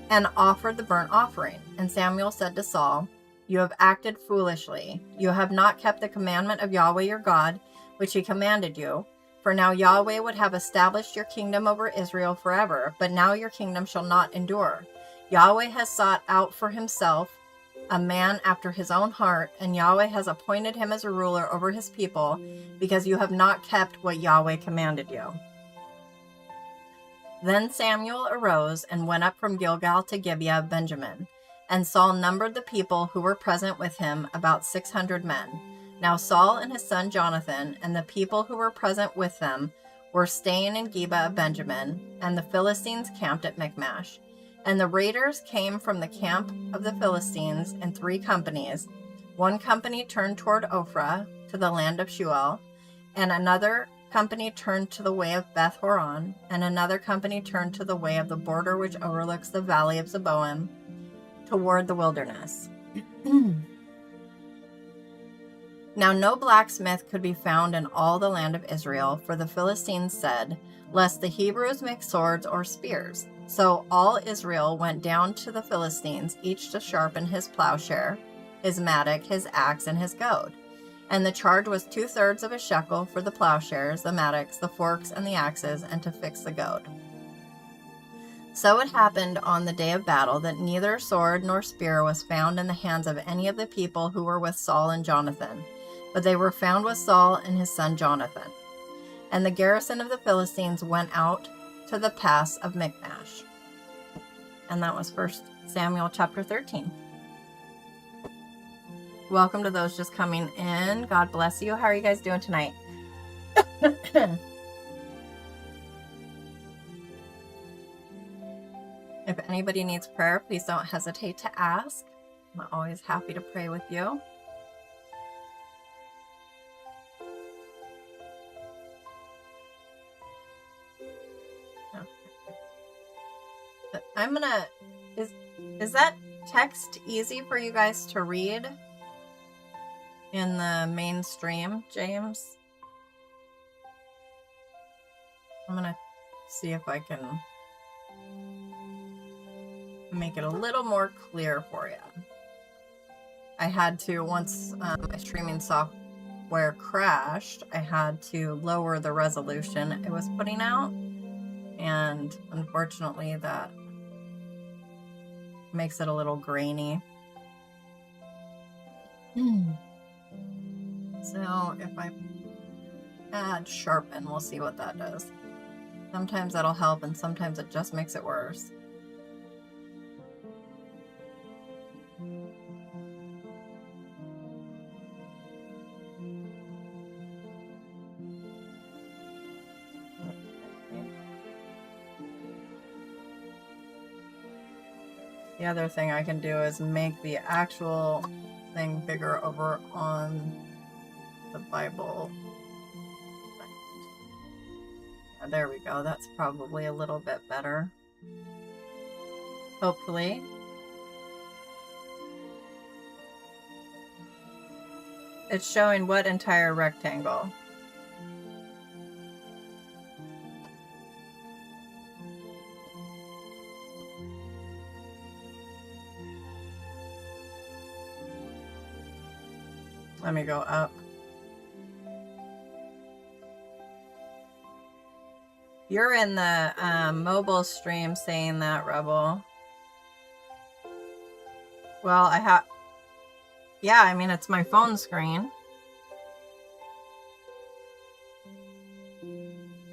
and offered the burnt offering. And Samuel said to Saul, You have acted foolishly. You have not kept the commandment of Yahweh your God, which he commanded you. For now Yahweh would have established your kingdom over Israel forever, but now your kingdom shall not endure. Yahweh has sought out for himself a man after his own heart, and Yahweh has appointed him as a ruler over his people, because you have not kept what Yahweh commanded you. Then Samuel arose and went up from Gilgal to Gibeah of Benjamin. And Saul numbered the people who were present with him, about 600 men. Now Saul and his son Jonathan and the people who were present with them were staying in Gibeah of Benjamin, and the Philistines camped at Michmash. And the raiders came from the camp of the Philistines in 3 companies. One company turned toward Ophrah, to the land of Shual, and another company turned to the way of Beth Horon, and another company turned to the way of the border which overlooks the valley of Zeboim, toward the wilderness. Now no blacksmith could be found in all the land of Israel, for the Philistines said, lest the Hebrews make swords or spears. So all Israel went down to the Philistines, each to sharpen his plowshare, his mattock, his axe, and his goad. And the charge was 2/3 of a shekel for the plowshares, the mattocks, the forks, and the axes, and to fix the goad. So it happened on the day of battle that neither sword nor spear was found in the hands of any of the people who were with Saul and Jonathan, but they were found with Saul and his son Jonathan. And the garrison of the Philistines went out to the pass of Michmash. And that was 1 Samuel chapter 13. Welcome to those just coming in. God bless you. How are you guys doing tonight? If anybody needs prayer, please don't hesitate to ask. I'm always happy to pray with you. I'm gonna, is that text easy for you guys to read in the main stream, James? I'm gonna see if I can make it a little more clear for you. I had to, once my streaming software crashed, I had to lower the resolution it was putting out, and unfortunately that makes it a little grainy. So if I add sharpen, we'll see what that does. Sometimes that'll help, and sometimes it just makes it worse. The other thing I can do is make the actual thing bigger over on the Bible. Yeah, there we go. That's probably a little bit better. Hopefully. It's showing what entire rectangle? Let me go up. You're in the mobile stream saying that, Rebel. Well, I have... Yeah, I mean, it's my phone screen.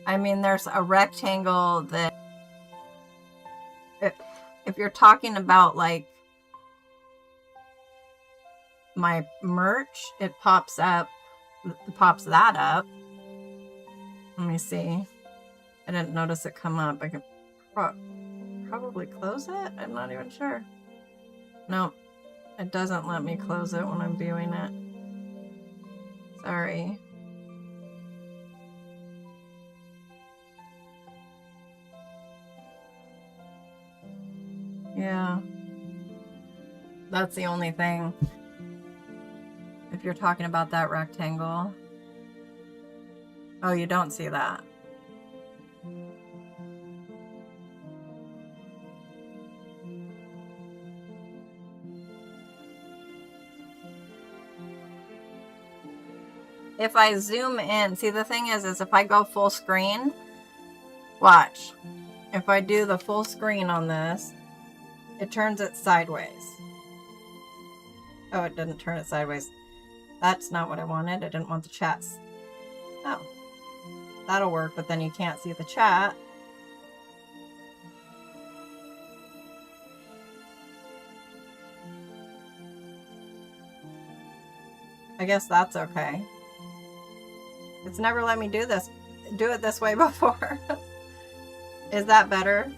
I mean, there's a rectangle that... If you're talking about, like, my merch, it pops up, pops that up. Let me see. I didn't notice it come up. I could probably close it. I'm not even sure. No, it doesn't let me close it when I'm viewing it. Sorry. Yeah. That's the only thing. If you're talking about that rectangle. Oh, you don't see that. if I zoom in, see the thing is if I go full screen, watch. If I do the full screen on this, it turns it sideways. Oh, it didn't turn it sideways. That's not what I wanted. I didn't want the chats. Oh, that'll work, but then you can't see the chat. I guess that's okay. It's never let me do it this way before. Is that better?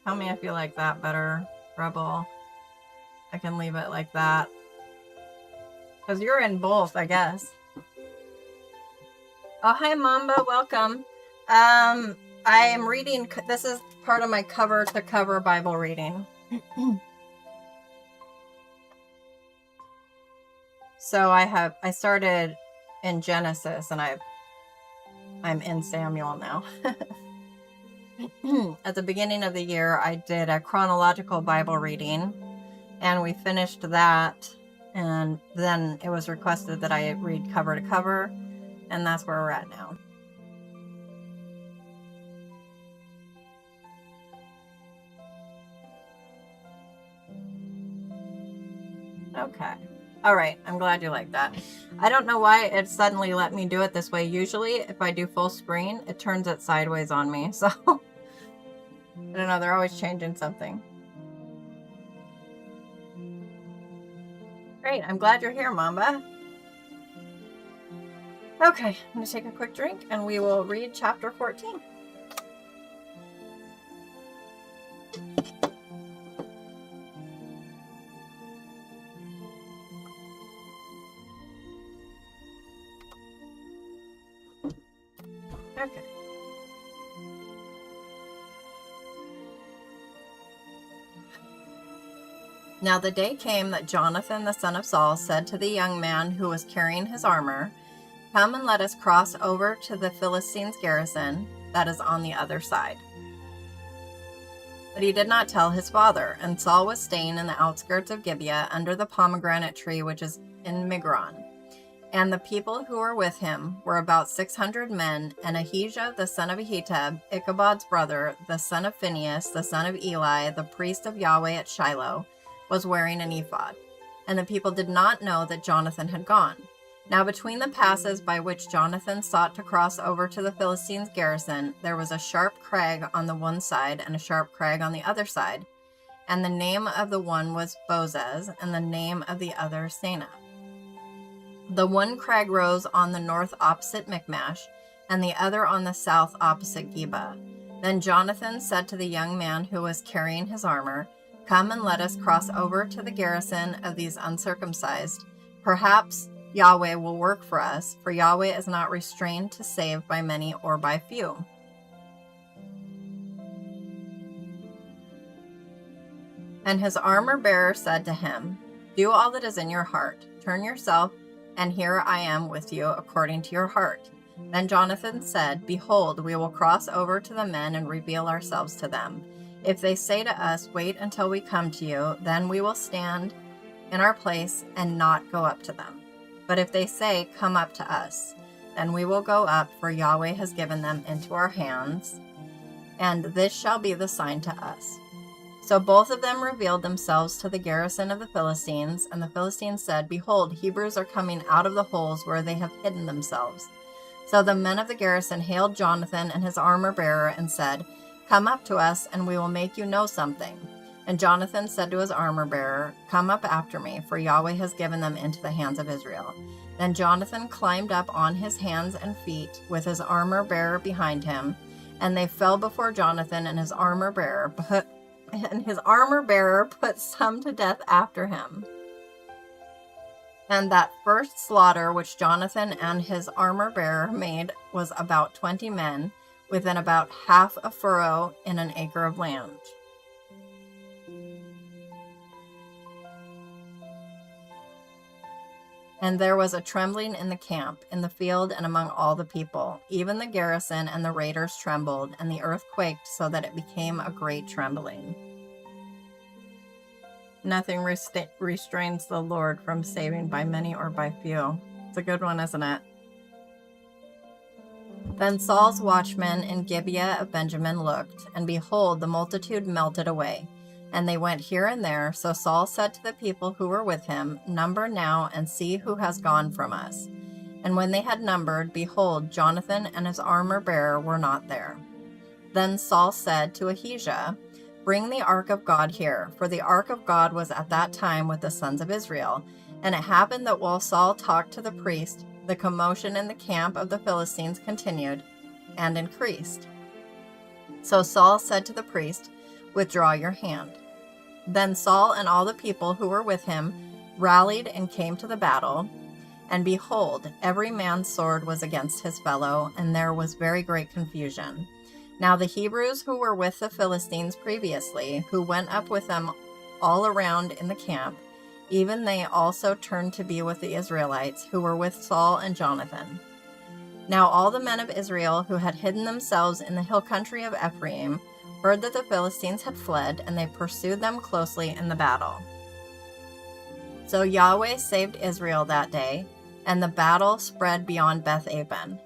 Tell me if you like that better, Rebel. I can leave it like that. Because you're in both, I guess. Oh, hi, Mamba. Welcome. I am reading. This is part of my cover-to-cover Bible reading. So I started in Genesis, and I'm in Samuel now. At the beginning of the year, I did a chronological Bible reading, and we finished that, and then it was requested that I read cover to cover, and that's where we're at now. Okay. All right. I'm glad you like that. I don't know why it suddenly let me do it this way. Usually, if I do full screen, it turns it sideways on me, so... I don't know, they're always changing something. Great, I'm glad you're here, Mamba. Okay, I'm going to take a quick drink and we will read chapter 14. Okay. Now the day came that Jonathan the son of Saul said to the young man who was carrying his armor, "Come and let us cross over to the Philistines' garrison that is on the other side." But he did not tell his father, and Saul was staying in the outskirts of Gibeah under the pomegranate tree which is in Migron. And the people who were with him were about 600 men, and Ahijah the son of Ahitub, Ichabod's brother, the son of Phinehas, the son of Eli, the priest of Yahweh at Shiloh, was wearing an ephod. And the people did not know that Jonathan had gone. Now between the passes by which Jonathan sought to cross over to the Philistines' garrison, there was a sharp crag on the one side and a sharp crag on the other side. And the name of the one was Bozez, and the name of the other Sana. The one crag rose on the north opposite Michmash, and the other on the south opposite Geba. Then Jonathan said to the young man who was carrying his armor, "Come and let us cross over to the garrison of these uncircumcised. Perhaps Yahweh will work for us, for Yahweh is not restrained to save by many or by few." And his armor-bearer said to him, "Do all that is in your heart. Turn yourself, and here I am with you according to your heart." Then Jonathan said, "Behold, we will cross over to the men and reveal ourselves to them. If they say to us, 'Wait until we come to you,' then we will stand in our place and not go up to them. But if they say, 'Come up to us,' then we will go up, for Yahweh has given them into our hands, and this shall be the sign to us." So both of them revealed themselves to the garrison of the Philistines, and the Philistines said, "Behold, Hebrews are coming out of the holes where they have hidden themselves." So the men of the garrison hailed Jonathan and his armor-bearer and said, "Come up to us, and we will make you know something." And Jonathan said to his armor-bearer, "Come up after me, for Yahweh has given them into the hands of Israel." Then Jonathan climbed up on his hands and feet, with his armor-bearer behind him, and they fell before Jonathan and his armor-bearer, put some to death after him. And that first slaughter which Jonathan and his armor-bearer made was about 20 men, within about half a furrow in an acre of land. And there was a trembling in the camp, in the field, and among all the people. Even the garrison and the raiders trembled, and the earth quaked, so that it became a great trembling. Nothing restrains the Lord from saving by many or by few. It's a good one, isn't it? Then Saul's watchmen in Gibeah of Benjamin looked, and behold, the multitude melted away, and they went here and there. So Saul said to the people who were with him, Number now, and see who has gone from us. And when they had numbered, behold, Jonathan and his armor-bearer were not there. Then Saul said to Ahijah, Bring the ark of God here, for the ark of God was at that time with the sons of Israel. And it happened that while Saul talked to the priest, the commotion in the camp of the Philistines continued and increased. So Saul said to the priest, Withdraw your hand. Then Saul and all the people who were with him rallied and came to the battle. And behold, every man's sword was against his fellow, and there was very great confusion. Now the Hebrews who were with the Philistines previously, who went up with them all around in the camp, even they also turned to be with the Israelites who were with Saul and Jonathan. Now all the men of Israel who had hidden themselves in the hill country of Ephraim heard that the Philistines had fled, and they pursued them closely in the battle. So Yahweh saved Israel that day, and the battle spread beyond Beth-aven.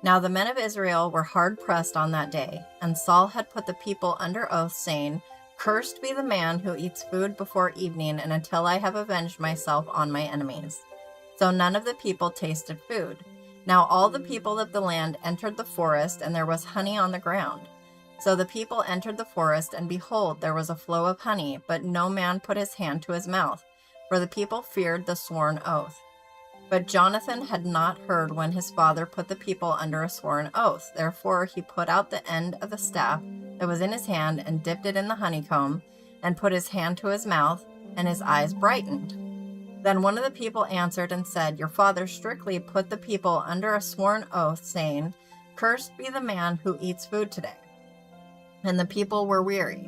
Now the men of Israel were hard pressed on that day, and Saul had put the people under oath, saying, Cursed be the man who eats food before evening, and until I have avenged myself on my enemies. So none of the people tasted food. Now all the people of the land entered the forest, and there was honey on the ground. So the people entered the forest, and behold, there was a flow of honey, but no man put his hand to his mouth, for the people feared the sworn oath. But Jonathan had not heard when his father put the people under a sworn oath. Therefore he put out the end of the staff that was in his hand, and dipped it in the honeycomb, and put his hand to his mouth, and his eyes brightened. Then one of the people answered and said, Your father strictly put the people under a sworn oath, saying, Cursed be the man who eats food today. And the people were weary.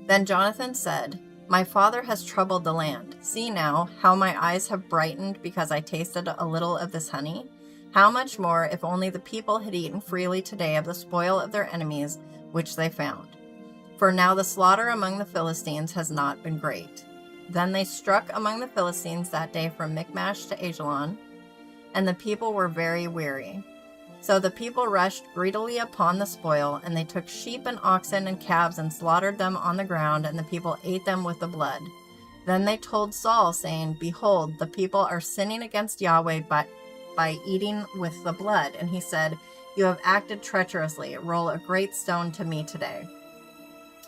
Then Jonathan said, My father has troubled the land. See now how my eyes have brightened because I tasted a little of this honey. How much more if only the people had eaten freely today of the spoil of their enemies, which they found. For now the slaughter among the Philistines has not been great. Then they struck among the Philistines that day from Michmash to Ajalon, and the people were very weary. So the people rushed greedily upon the spoil, and they took sheep and oxen and calves and slaughtered them on the ground, and the people ate them with the blood. Then they told Saul, saying, Behold, the people are sinning against Yahweh by eating with the blood. And he said, You have acted treacherously. Roll a great stone to me today.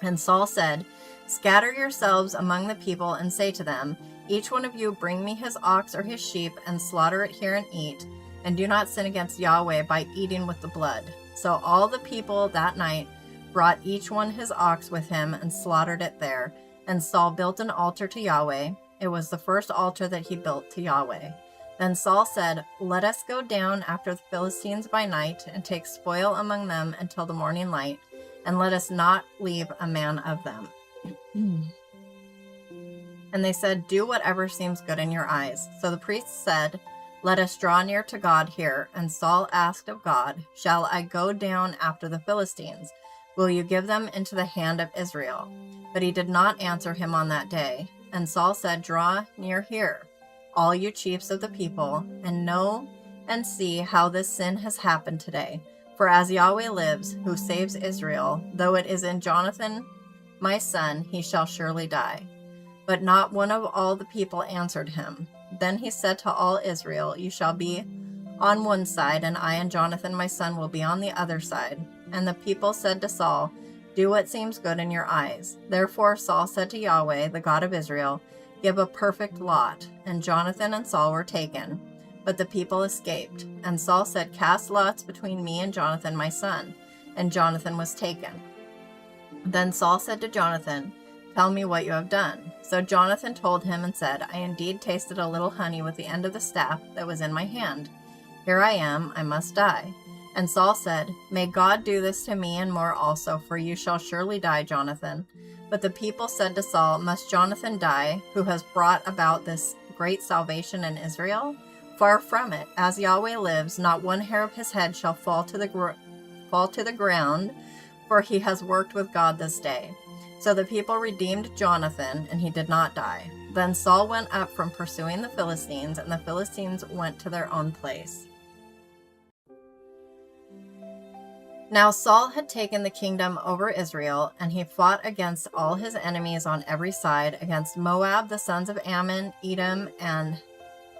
And Saul said, Scatter yourselves among the people, and say to them, Each one of you bring me his ox or his sheep, and slaughter it here and eat. And do not sin against Yahweh by eating with the blood. So all the people that night brought each one his ox with him, and slaughtered it there. And Saul built an altar to Yahweh. It was the first altar that he built to Yahweh. Then Saul said, Let us go down after the Philistines by night, and take spoil among them until the morning light, and let us not leave a man of them. And they said, Do whatever seems good in your eyes. So the priests said, Let us draw near to God here. And Saul asked of God, Shall I go down after the Philistines? Will you give them into the hand of Israel? But he did not answer him on that day. And Saul said, Draw near here, all you chiefs of the people, and know and see how this sin has happened today. For as Yahweh lives, who saves Israel, though it is in Jonathan my son, he shall surely die. But not one of all the people answered him. Then he said to all Israel, You shall be on one side, and I and Jonathan my son will be on the other side. And the people said to Saul, Do what seems good in your eyes. Therefore Saul said to Yahweh, the God of Israel, Give a perfect lot. And Jonathan and Saul were taken, but the people escaped. And Saul said, Cast lots between me and Jonathan my son. And Jonathan was taken. Then Saul said to Jonathan, Tell me what you have done. So Jonathan told him and said, I indeed tasted a little honey with the end of the staff that was in my hand. Here I am, I must die. And Saul said, May God do this to me and more also, for you shall surely die, Jonathan. But the people said to Saul, Must Jonathan die, who has brought about this great salvation in Israel? Far from it. As Yahweh lives, not one hair of his head shall fall to the ground, for he has worked with God this day. So the people redeemed Jonathan, and he did not die. Then Saul went up from pursuing the Philistines, and the Philistines went to their own place. Now Saul had taken the kingdom over Israel, and he fought against all his enemies on every side, against Moab, the sons of Ammon, Edom, and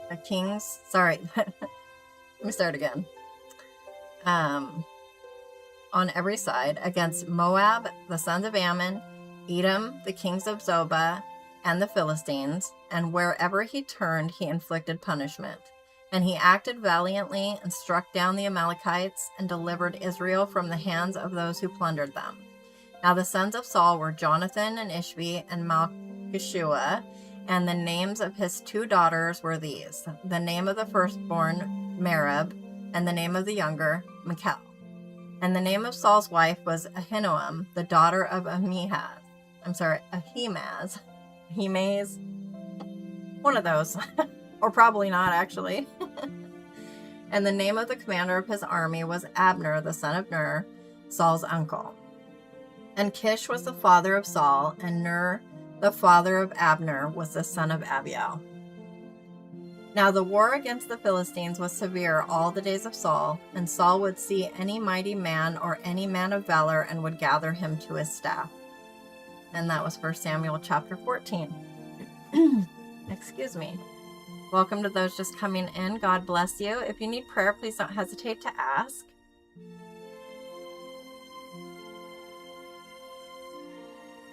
the kings. Sorry, let me start again. On every side, against Moab, the sons of Ammon, Edom, the kings of Zobah, and the Philistines, and wherever he turned, he inflicted punishment. And he acted valiantly and struck down the Amalekites and delivered Israel from the hands of those who plundered them. Now the sons of Saul were Jonathan and Ishvi and Malchishua, and the names of his 2 daughters were these: the name of the firstborn, Merab, and the name of the younger, Michal. And the name of Saul's wife was Ahinoam, the daughter of Ahimaaz. One of those. Or probably not, actually. And the name of the commander of his army was Abner, the son of Ner, Saul's uncle. And Kish was the father of Saul, and Ner, the father of Abner, was the son of Abiel. Now the war against the Philistines was severe all the days of Saul, and Saul would see any mighty man or any man of valor and would gather him to his staff. And that was 1 Samuel chapter 14. Excuse me. Welcome to those just coming in. God bless you. If you need prayer, please don't hesitate to ask.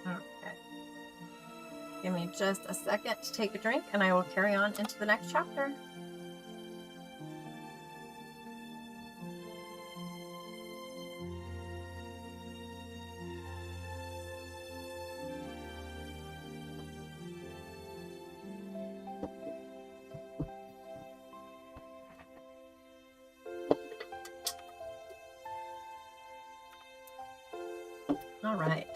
Okay. Give me just a second to take a drink, and I will carry on into the next chapter. All right.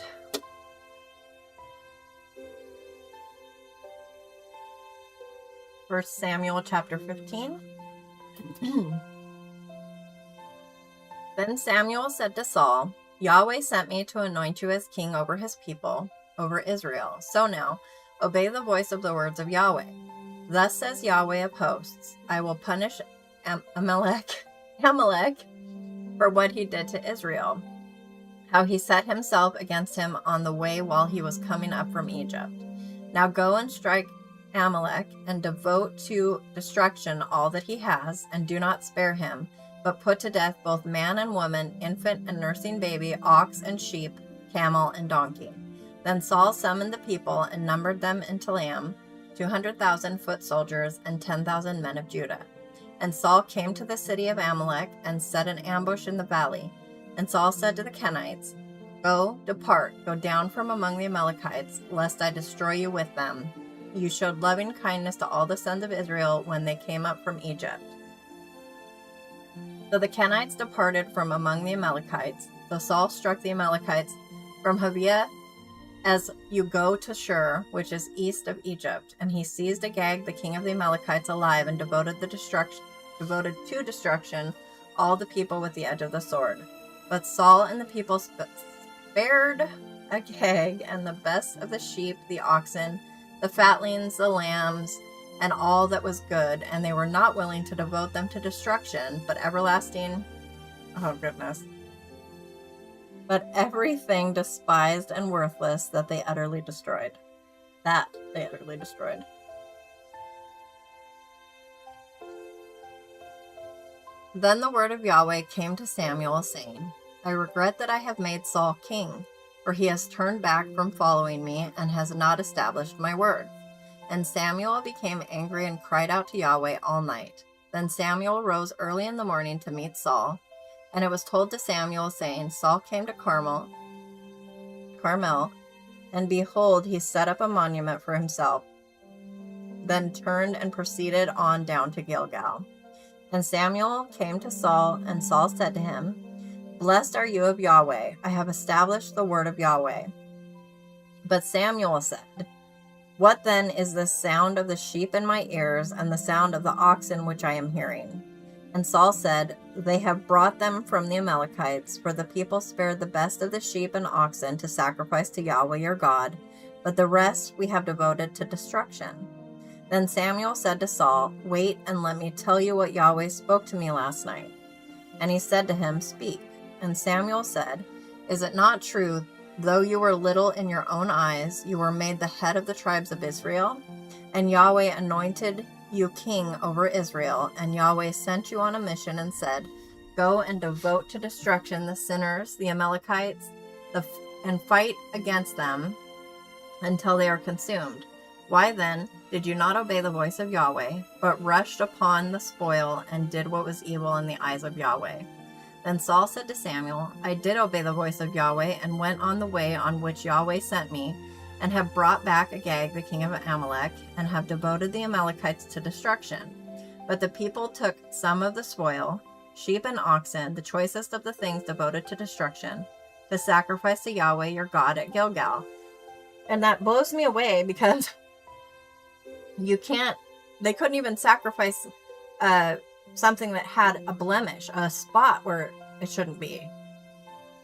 First Samuel chapter 15. Then Samuel said to Saul, Yahweh sent me to anoint you as king over his people, over Israel. So now, obey the voice of the words of Yahweh. Thus says Yahweh of hosts, I will punish Amalek for what he did to Israel, how he set himself against him on the way while he was coming up from Egypt. Now go and strike Amalek and devote to destruction all that he has, and do not spare him, but put to death both man and woman, infant and nursing baby, ox and sheep, camel and donkey. Then Saul summoned the people and numbered them in Telaim, 200,000 foot soldiers and 10,000 men of Judah. And Saul came to the city of Amalek and set an ambush in the valley. And Saul said to the Kenites, Go, depart, go down from among the Amalekites, lest I destroy you with them. You showed loving kindness to all the sons of Israel when they came up from Egypt. So the Kenites departed from among the Amalekites. So Saul struck the Amalekites from Haviah as you go to Shur, which is east of Egypt. And he seized Agag, the king of the Amalekites, alive, and devoted to destruction all the people with the edge of the sword. But Saul and the people spared Agag and the best of the sheep, the oxen, the fatlings, the lambs, and all that was good, and they were not willing to devote them to destruction, but everything despised and worthless that they utterly destroyed. Then the word of Yahweh came to Samuel, saying, I regret that I have made Saul king, for he has turned back from following me and has not established my word. And Samuel became angry and cried out to Yahweh all night. Then Samuel rose early in the morning to meet Saul, and it was told to Samuel, saying, Saul came to Carmel, and behold, he set up a monument for himself, then turned and proceeded on down to Gilgal. And Samuel came to Saul, and Saul said to him, Blessed are you of Yahweh, I have established the word of Yahweh. But Samuel said, What then is the sound of the sheep in my ears, and the sound of the oxen which I am hearing? And Saul said, they have brought them from the Amalekites, for the people spared the best of the sheep and oxen to sacrifice to Yahweh your God, but the rest we have devoted to destruction. Then Samuel said to Saul, Wait and let me tell you what Yahweh spoke to me last night. And he said to him, Speak. And Samuel said, Is it not true, though you were little in your own eyes, you were made the head of the tribes of Israel? And Yahweh anointed you king over Israel, and Yahweh sent you on a mission and said, Go and devote to destruction the sinners, the Amalekites, and fight against them until they are consumed. Why then did you not obey the voice of Yahweh, but rushed upon the spoil and did what was evil in the eyes of Yahweh? Then Saul said to Samuel, I did obey the voice of Yahweh and went on the way on which Yahweh sent me, and have brought back Agag, the king of Amalek, and have devoted the Amalekites to destruction. But the people took some of the spoil, sheep and oxen, the choicest of the things devoted to destruction, to sacrifice to Yahweh your God at Gilgal. And that blows me away because they couldn't even sacrifice something that had a blemish, a spot where it shouldn't be.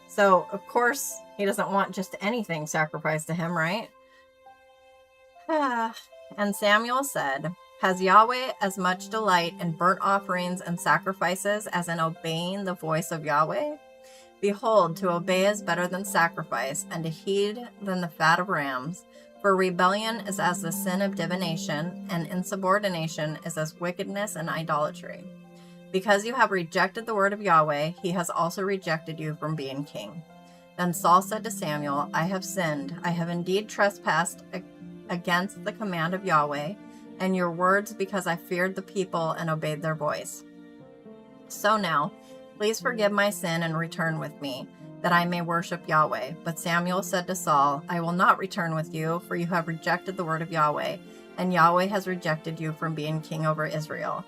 So, of course, he doesn't want just anything sacrificed to him, right? And Samuel said, Has Yahweh as much delight in burnt offerings and sacrifices as in obeying the voice of Yahweh? Behold, to obey is better than sacrifice, and to heed than the fat of rams. For rebellion is as the sin of divination, and insubordination is as wickedness and idolatry. Because you have rejected the word of Yahweh, he has also rejected you from being king. Then Saul said to Samuel, I have sinned. I have indeed trespassed against the command of Yahweh and your words because I feared the people and obeyed their voice. So now, please forgive my sin and return with me, that I may worship Yahweh. But Samuel said to Saul, I will not return with you, for you have rejected the word of Yahweh, and Yahweh has rejected you from being king over Israel.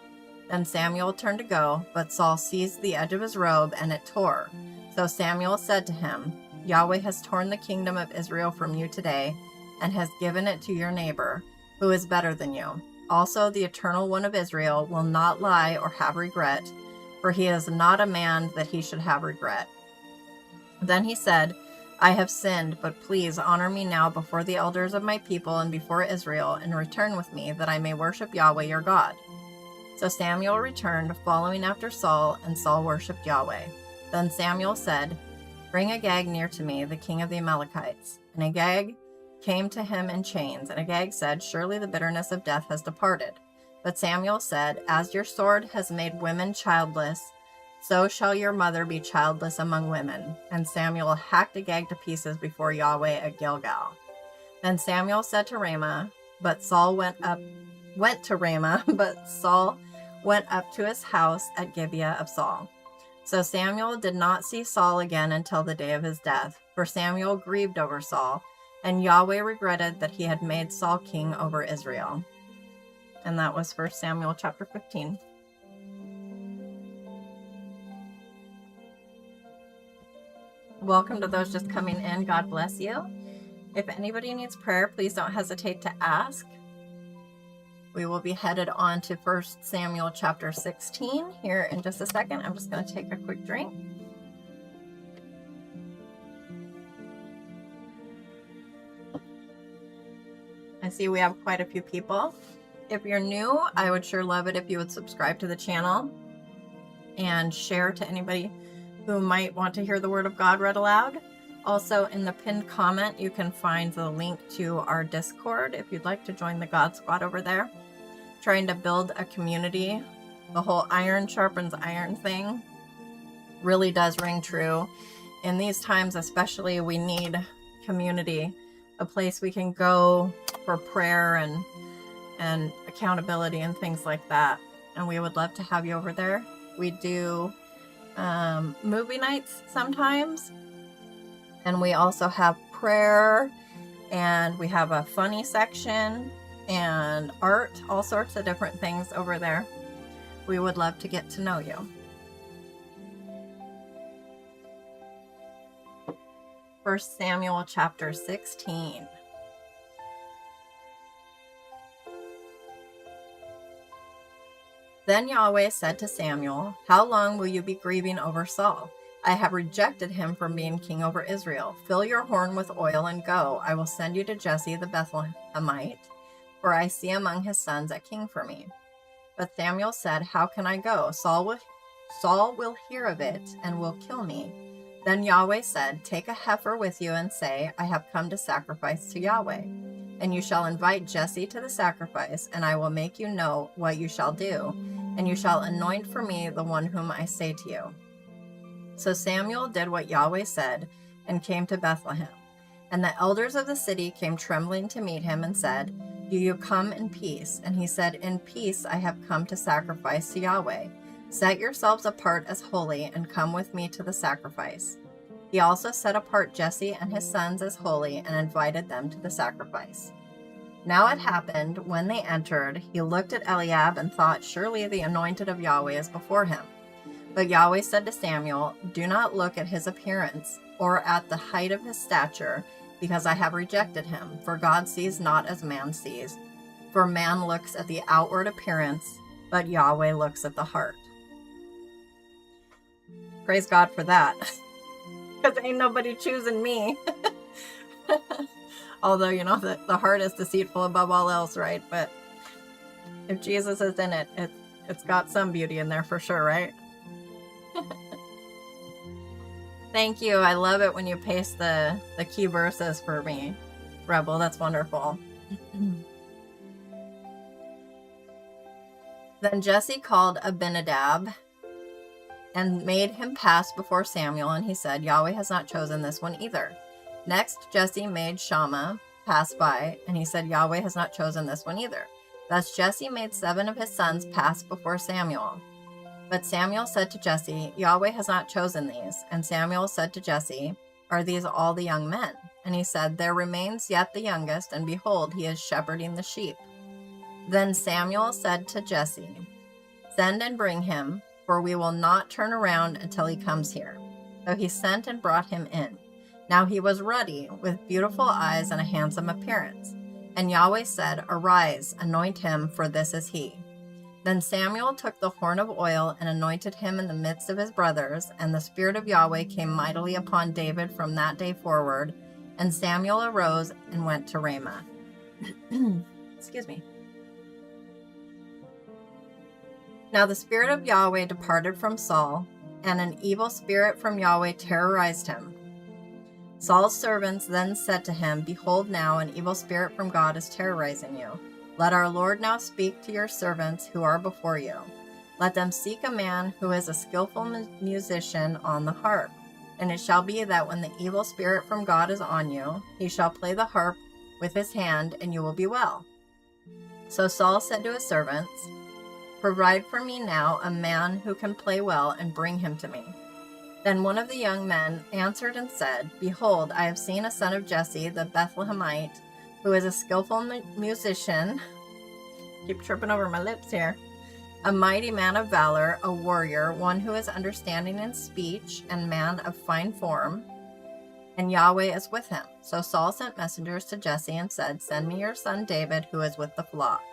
Then Samuel turned to go, but Saul seized the edge of his robe, and it tore. So Samuel said to him, Yahweh has torn the kingdom of Israel from you today, and has given it to your neighbor, who is better than you. Also, the Eternal One of Israel will not lie or have regret, for he is not a man that he should have regret. Then he said, I have sinned, but please honor me now before the elders of my people and before Israel, and return with me, that I may worship Yahweh your God. So Samuel returned, following after Saul, and Saul worshipped Yahweh. Then Samuel said, Bring Agag near to me, the king of the Amalekites. And Agag came to him in chains. And Agag said, Surely the bitterness of death has departed. But Samuel said, As your sword has made women childless, so shall your mother be childless among women. And Samuel hacked Agag to pieces before Yahweh at Gilgal. Then Samuel said to Ramah, but Saul went to Ramah, but Saul went up to his house at Gibeah of Saul. So Samuel did not see Saul again until the day of his death, for Samuel grieved over Saul, and Yahweh regretted that he had made Saul king over Israel. And that was 1 Samuel chapter 15. Welcome to those just coming in. God bless you. If anybody needs prayer, please don't hesitate to ask. We will be headed on to 1 Samuel chapter 16 here in just a second. I'm just going to take a quick drink. I see we have quite a few people. If you're new, I would sure love it if you would subscribe to the channel and share to anybody who might want to hear the word of God read aloud. Also, in the pinned comment, you can find the link to our Discord if you'd like to join the God Squad over there. Trying to build a community. The whole iron sharpens iron thing really does ring true. In these times especially, we need community, a place we can go for prayer and accountability and things like that. And we would love to have you over there. We do movie nights sometimes, and we also have prayer, and we have a funny section and art, all sorts of different things over there. We would love to get to know you. First Samuel chapter 16. Then Yahweh said to Samuel, "How long will you be grieving over Saul? I have rejected him from being king over Israel. Fill your horn with oil and go. I will send you to Jesse the Bethlehemite, for I see among his sons a king for me." But Samuel said, "How can I go? Saul will hear of it and will kill me." Then Yahweh said, "Take a heifer with you and say, I have come to sacrifice to Yahweh. And you shall invite Jesse to the sacrifice, and I will make you know what you shall do, and you shall anoint for me the one whom I say to you." So Samuel did what Yahweh said and came to Bethlehem. And the elders of the city came trembling to meet him and said, "Do you come in peace?" And he said, "In peace I have come to sacrifice to Yahweh. Set yourselves apart as holy and come with me to the sacrifice." He also set apart Jesse and his sons as holy and invited them to the sacrifice. Now it happened, when they entered, he looked at Eliab and thought, "Surely the anointed of Yahweh is before him." But Yahweh said to Samuel, "Do not look at his appearance or at the height of his stature, because I have rejected him. For God sees not as man sees. For man looks at the outward appearance, but Yahweh looks at the heart." Praise God for that. Because ain't nobody choosing me. Although, the heart is deceitful above all else, right? But if Jesus is in it, it's got some beauty in there for sure, right? Thank you. I love it when you paste the key verses for me, Rebel. That's wonderful. Then Jesse called Abinadab and made him pass before Samuel, and he said, "Yahweh has not chosen this one either." Next, Jesse made Shammah pass by, and he said, "Yahweh has not chosen this one either." Thus Jesse made 7 of his sons pass before Samuel. But Samuel said to Jesse, "Yahweh has not chosen these." And Samuel said to Jesse, "Are these all the young men?" And he said, "There remains yet the youngest, and behold, he is shepherding the sheep." Then Samuel said to Jesse, "Send and bring him, for we will not turn around until he comes here." So he sent and brought him in. Now he was ruddy, with beautiful eyes and a handsome appearance. And Yahweh said, "Arise, anoint him, for this is he." Then Samuel took the horn of oil and anointed him in the midst of his brothers, and the Spirit of Yahweh came mightily upon David from that day forward. And Samuel arose and went to Ramah. Excuse me. Now the Spirit of Yahweh departed from Saul, and an evil spirit from Yahweh terrorized him. Saul's servants then said to him, "Behold, now an evil spirit from God is terrorizing you. Let our Lord now speak to your servants who are before you. Let them seek a man who is a skillful musician on the harp. And it shall be that when the evil spirit from God is on you, he shall play the harp with his hand, and you will be well." So Saul said to his servants, "Provide for me now a man who can play well, and bring him to me." Then one of the young men answered and said, "Behold, I have seen a son of Jesse the Bethlehemite, who is a skillful musician." Keep tripping over my lips here. "A mighty man of valor, a warrior, one who is understanding in speech, and man of fine form, and Yahweh is with him." So Saul sent messengers to Jesse and said, "Send me your son David, who is with the flock."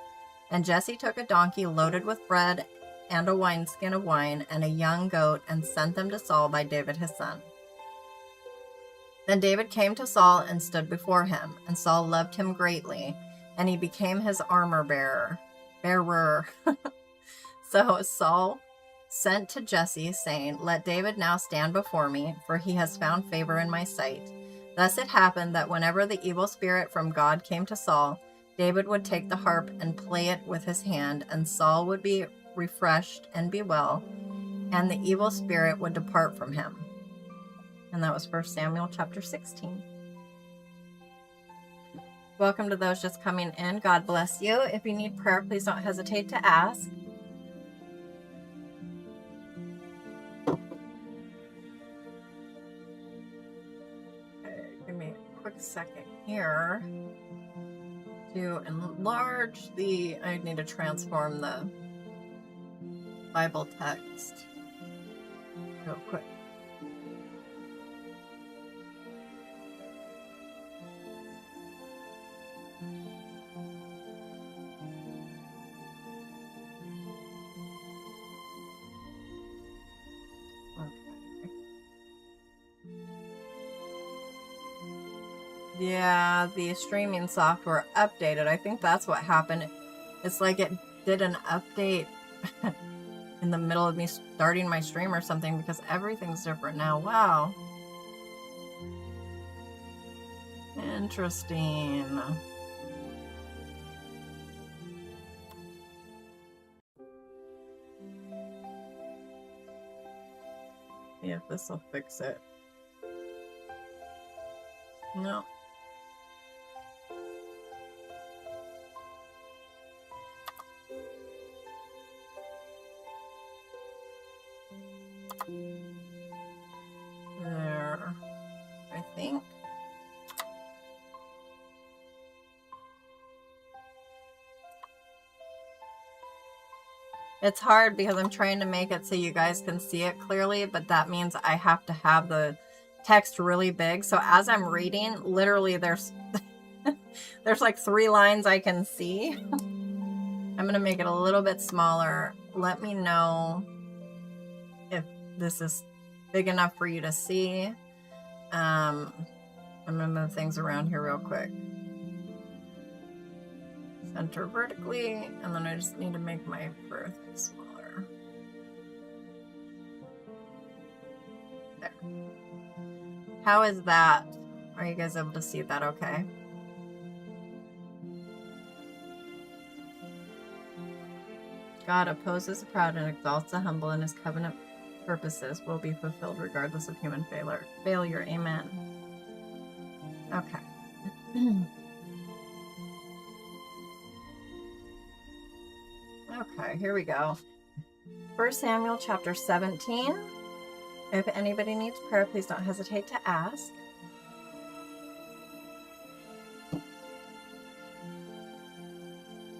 And Jesse took a donkey loaded with bread and a wineskin of wine and a young goat, and sent them to Saul by David his son. Then David came to Saul and stood before him, and Saul loved him greatly, and he became his armor bearer. So Saul sent to Jesse, saying, "Let David now stand before me, for he has found favor in my sight." Thus it happened that whenever the evil spirit from God came to Saul, David would take the harp and play it with his hand, and Saul would be refreshed and be well, and the evil spirit would depart from him. And that was 1 Samuel chapter 16. Welcome to those just coming in. God bless you. If you need prayer, please don't hesitate to ask. Okay, give me a quick second here to enlarge I need to transform the Bible text real quick. Yeah, the streaming software updated. I think that's what happened. It's like it did an update in the middle of me starting my stream or something, because everything's different now. Wow. Interesting. See if this will fix it. No. There. I think. It's hard because I'm trying to make it so you guys can see it clearly, but that means I have to have the text really big. So as I'm reading, literally there's there's like 3 lines I can see. I'm going to make it a little bit smaller. Let me know if this is big enough for you to see. I'm going to move things around here real quick. Center vertically, and then I just need to make my birth smaller. There. How is that? Are you guys able to see that okay? God opposes the proud and exalts the humble, and his covenant purposes will be fulfilled regardless of human failure. Amen. Okay. Okay, here we go. 1 Samuel chapter 17. If anybody needs prayer, please don't hesitate to ask.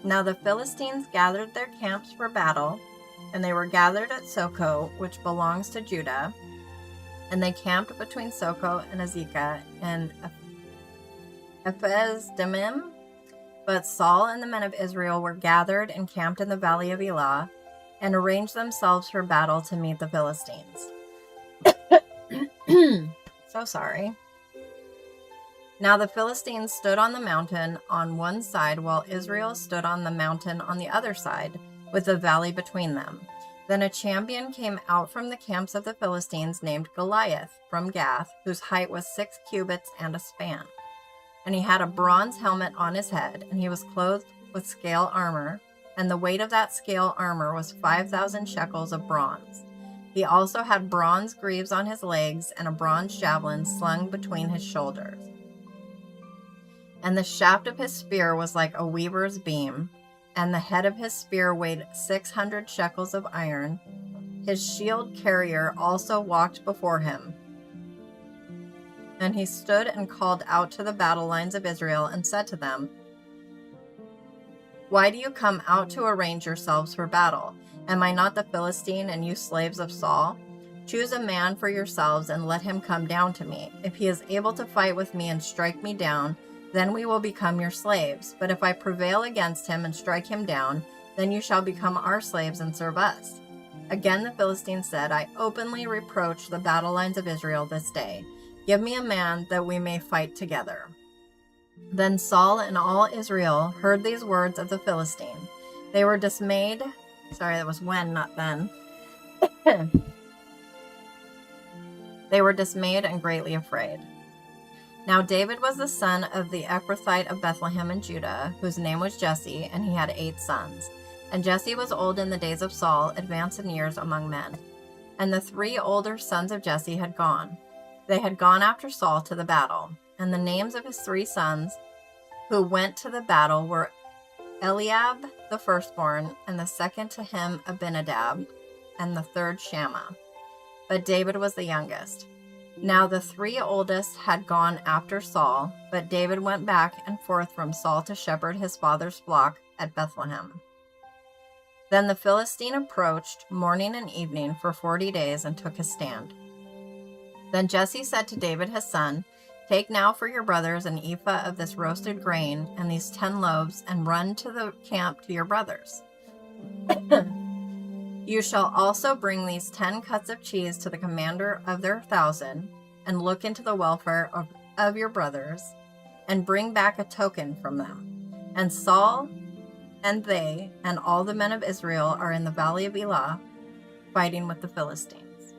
Now the Philistines gathered their camps for battle, and they were gathered at Soko, which belongs to Judah, and they camped between Soko and Azekah and Ephes-Dammim. But Saul and the men of Israel were gathered and camped in the valley of Elah, and arranged themselves for battle to meet the Philistines. So sorry. Now the Philistines stood on the mountain on one side, while Israel stood on the mountain on the other side, with the valley between them. Then a champion came out from the camps of the Philistines named Goliath from Gath, whose height was 6 cubits and a span. And he had a bronze helmet on his head, and he was clothed with scale armor, and the weight of that scale armor was 5,000 shekels of bronze. He also had bronze greaves on his legs, and a bronze javelin slung between his shoulders. And the shaft of his spear was like a weaver's beam, and the head of his spear weighed 600 shekels of iron. His shield carrier also walked before him. And he stood and called out to the battle lines of Israel and said to them, "Why do you come out to arrange yourselves for battle? Am I not the Philistine, and you slaves of Saul? Choose a man for yourselves and let him come down to me. If he is able to fight with me and strike me down, then we will become your slaves. But if I prevail against him and strike him down, then you shall become our slaves and serve us." Again the Philistines said, "I openly reproach the battle lines of Israel this day. Give me a man that we may fight together." Then Saul and all Israel heard these words of the Philistine. They were dismayed. Sorry, that was when, not then. They were dismayed and greatly afraid. Now David was the son of the Ephrathite of Bethlehem in Judah, whose name was Jesse, and he had 8 sons. And Jesse was old in the days of Saul, advanced in years among men. And the 3 older sons of Jesse had gone. They had gone after Saul to the battle. And the names of his 3 sons who went to the battle were Eliab the firstborn, and the second to him Abinadab, and the third Shammah. But David was the youngest. Now the 3 oldest had gone after Saul, but David went back and forth from Saul to shepherd his father's flock at Bethlehem. Then the Philistine approached morning and evening for 40 days and took his stand. Then Jesse said to David his son, "Take now for your brothers an ephah of this roasted grain and these 10 loaves, and run to the camp to your brothers. You shall also bring these 10 cuts of cheese to the commander of their 1,000, and look into the welfare of your brothers. and bring back a token from them. And Saul and they and all the men of Israel are in the valley of Elah, fighting with the Philistines.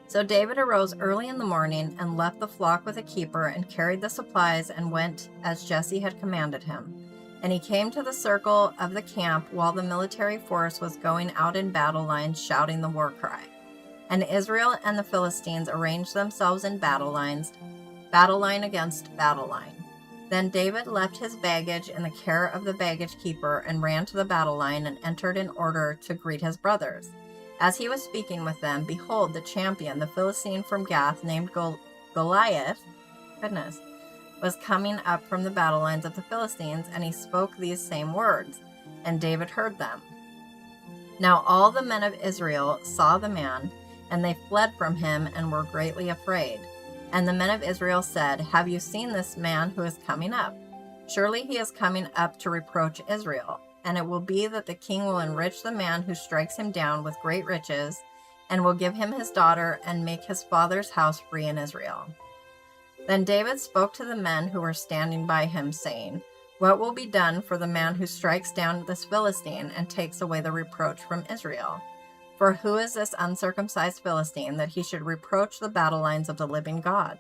So David arose early in the morning and left the flock with a keeper and carried the supplies and went as Jesse had commanded him. And he came to the circle of the camp while the military force was going out in battle lines shouting the war cry. And Israel and the Philistines arranged themselves in battle line against battle line. Then David left his baggage in the care of the baggage keeper and ran to the battle line and entered in order to greet his brothers. As he was speaking with them, behold, the champion, the Philistine from Gath, named Goliath, was coming up from the battle lines of the Philistines, and he spoke these same words, and David heard them. Now all the men of Israel saw the man, and they fled from him and were greatly afraid. And the men of Israel said, Have you seen this man who is coming up? Surely he is coming up to reproach Israel. And it will be that the king will enrich the man who strikes him down with great riches, and will give him his daughter and make his father's house free in Israel. Then David spoke to the men who were standing by him, saying, What will be done for the man who strikes down this Philistine and takes away the reproach from Israel? For who is this uncircumcised Philistine that he should reproach the battle lines of the living God?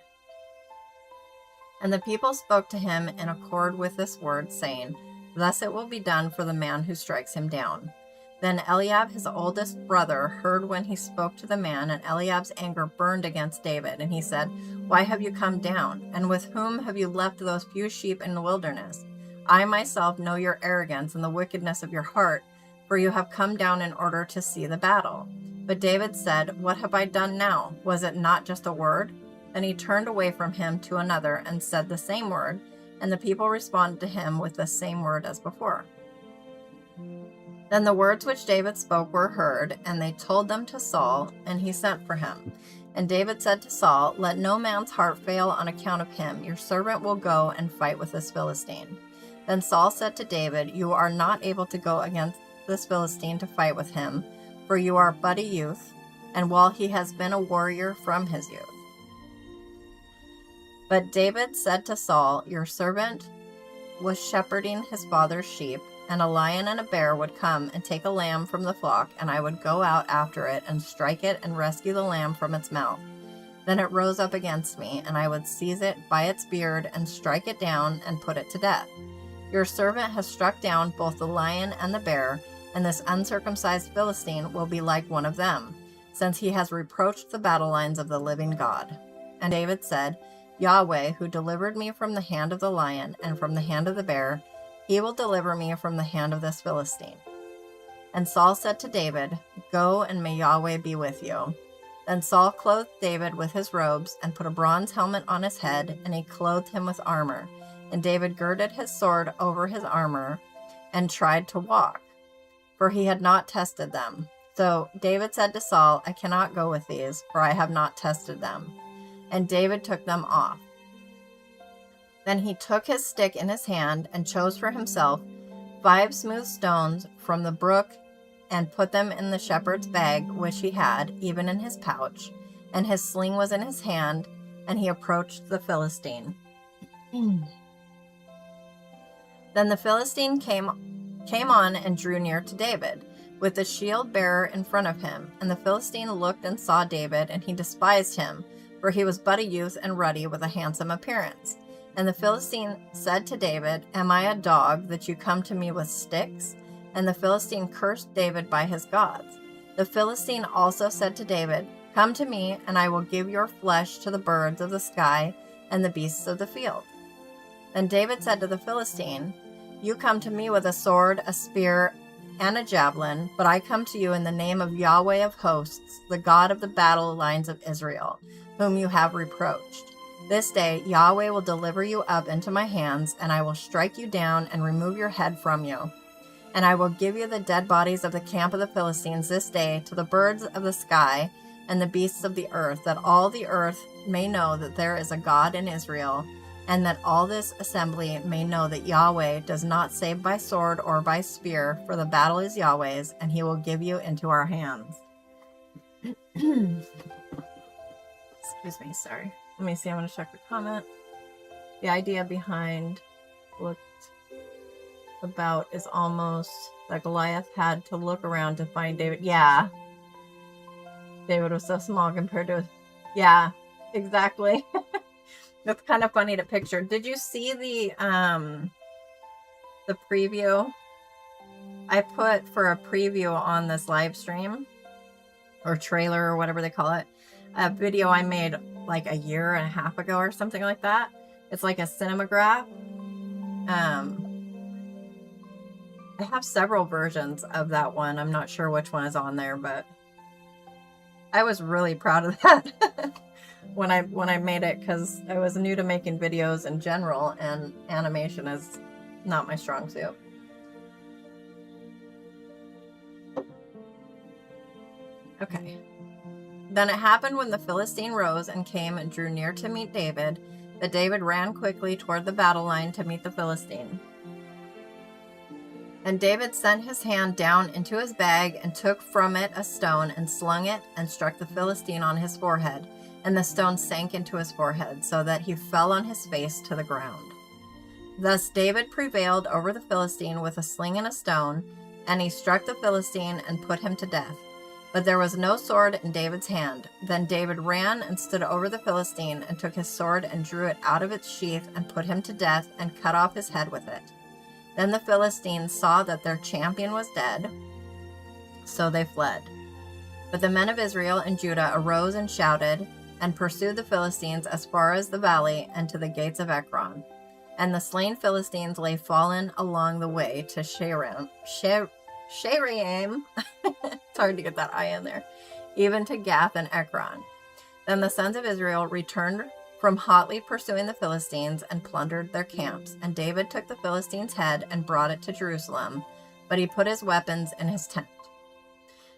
And the people spoke to him in accord with this word, saying, Thus it will be done for the man who strikes him down. Then Eliab, his oldest brother, heard when he spoke to the man, and Eliab's anger burned against David. And he said, Why have you come down? And with whom have you left those few sheep in the wilderness? I myself know your arrogance and the wickedness of your heart, for you have come down in order to see the battle. But David said, What have I done now? Was it not just a word? Then he turned away from him to another and said the same word, and the people responded to him with the same word as before. Then the words which David spoke were heard, and they told them to Saul, and he sent for him. And David said to Saul, Let no man's heart fail on account of him. Your servant will go and fight with this Philistine. Then Saul said to David, You are not able to go against this Philistine to fight with him, for you are but a youth, and while he has been a warrior from his youth. But David said to Saul, Your servant was shepherding his father's sheep, and a lion and a bear would come and take a lamb from the flock, and I would go out after it and strike it and rescue the lamb from its mouth. Then it rose up against me, and I would seize it by its beard and strike it down and put it to death. Your servant has struck down both the lion and the bear, and this uncircumcised Philistine will be like one of them, since he has reproached the battle lines of the living God. And David said, Yahweh, who delivered me from the hand of the lion and from the hand of the bear, he will deliver me from the hand of this Philistine. And Saul said to David, Go, and may Yahweh be with you. Then Saul clothed David with his robes and put a bronze helmet on his head, and he clothed him with armor. And David girded his sword over his armor and tried to walk, for he had not tested them. So David said to Saul, I cannot go with these, for I have not tested them. And David took them off. Then he took his stick in his hand and chose for himself 5 smooth stones from the brook and put them in the shepherd's bag which he had, even in his pouch. And his sling was in his hand, and he approached the Philistine. Then the Philistine came on and drew near to David, with the shield bearer in front of him. And the Philistine looked and saw David, and he despised him, for he was but a youth and ruddy with a handsome appearance. And the Philistine said to David, Am I a dog that you come to me with sticks? And the Philistine cursed David by his gods. The Philistine also said to David, Come to me, and I will give your flesh to the birds of the sky and the beasts of the field. Then David said to the Philistine, You come to me with a sword, a spear, and a javelin, but I come to you in the name of Yahweh of hosts, the God of the battle lines of Israel, whom you have reproached. This day Yahweh will deliver you up into my hands, and I will strike you down and remove your head from you. And I will give you the dead bodies of the camp of the Philistines this day to the birds of the sky and the beasts of the earth, that all the earth may know that there is a God in Israel, and that all this assembly may know that Yahweh does not save by sword or by spear, for the battle is Yahweh's, and he will give you into our hands. Excuse me, sorry. Let me see. I'm going to check the comment. The idea behind looked about is almost that Goliath had to look around to find David. Yeah. David was so small compared to... Yeah, exactly. That's kind of funny to picture. Did you see the preview? I put for a preview on this live stream or trailer or whatever they call it, a video I made like a year and a half ago or something like that. It's like a cinematograph. I have several versions of that one. I'm not sure which one is on there, but I was really proud of that when I made it, because I was new to making videos in general, and animation is not my strong suit. Okay. Then it happened when the Philistine rose and came and drew near to meet David, that David ran quickly toward the battle line to meet the Philistine. And David sent his hand down into his bag and took from it a stone and slung it and struck the Philistine on his forehead. And the stone sank into his forehead, so that he fell on his face to the ground. Thus David prevailed over the Philistine with a sling and a stone, and he struck the Philistine and put him to death. But there was no sword in David's hand. Then David ran and stood over the Philistine and took his sword and drew it out of its sheath and put him to death and cut off his head with it. Then the Philistines saw that their champion was dead, so they fled. But the men of Israel and Judah arose and shouted and pursued the Philistines as far as the valley and to the gates of Ekron. And the slain Philistines lay fallen along the way to Shaaraim. It's hard to get that I in there. Even to Gath and Ekron. Then the sons of Israel returned from hotly pursuing the Philistines and plundered their camps. And David took the Philistine's head and brought it to Jerusalem, but he put his weapons in his tent.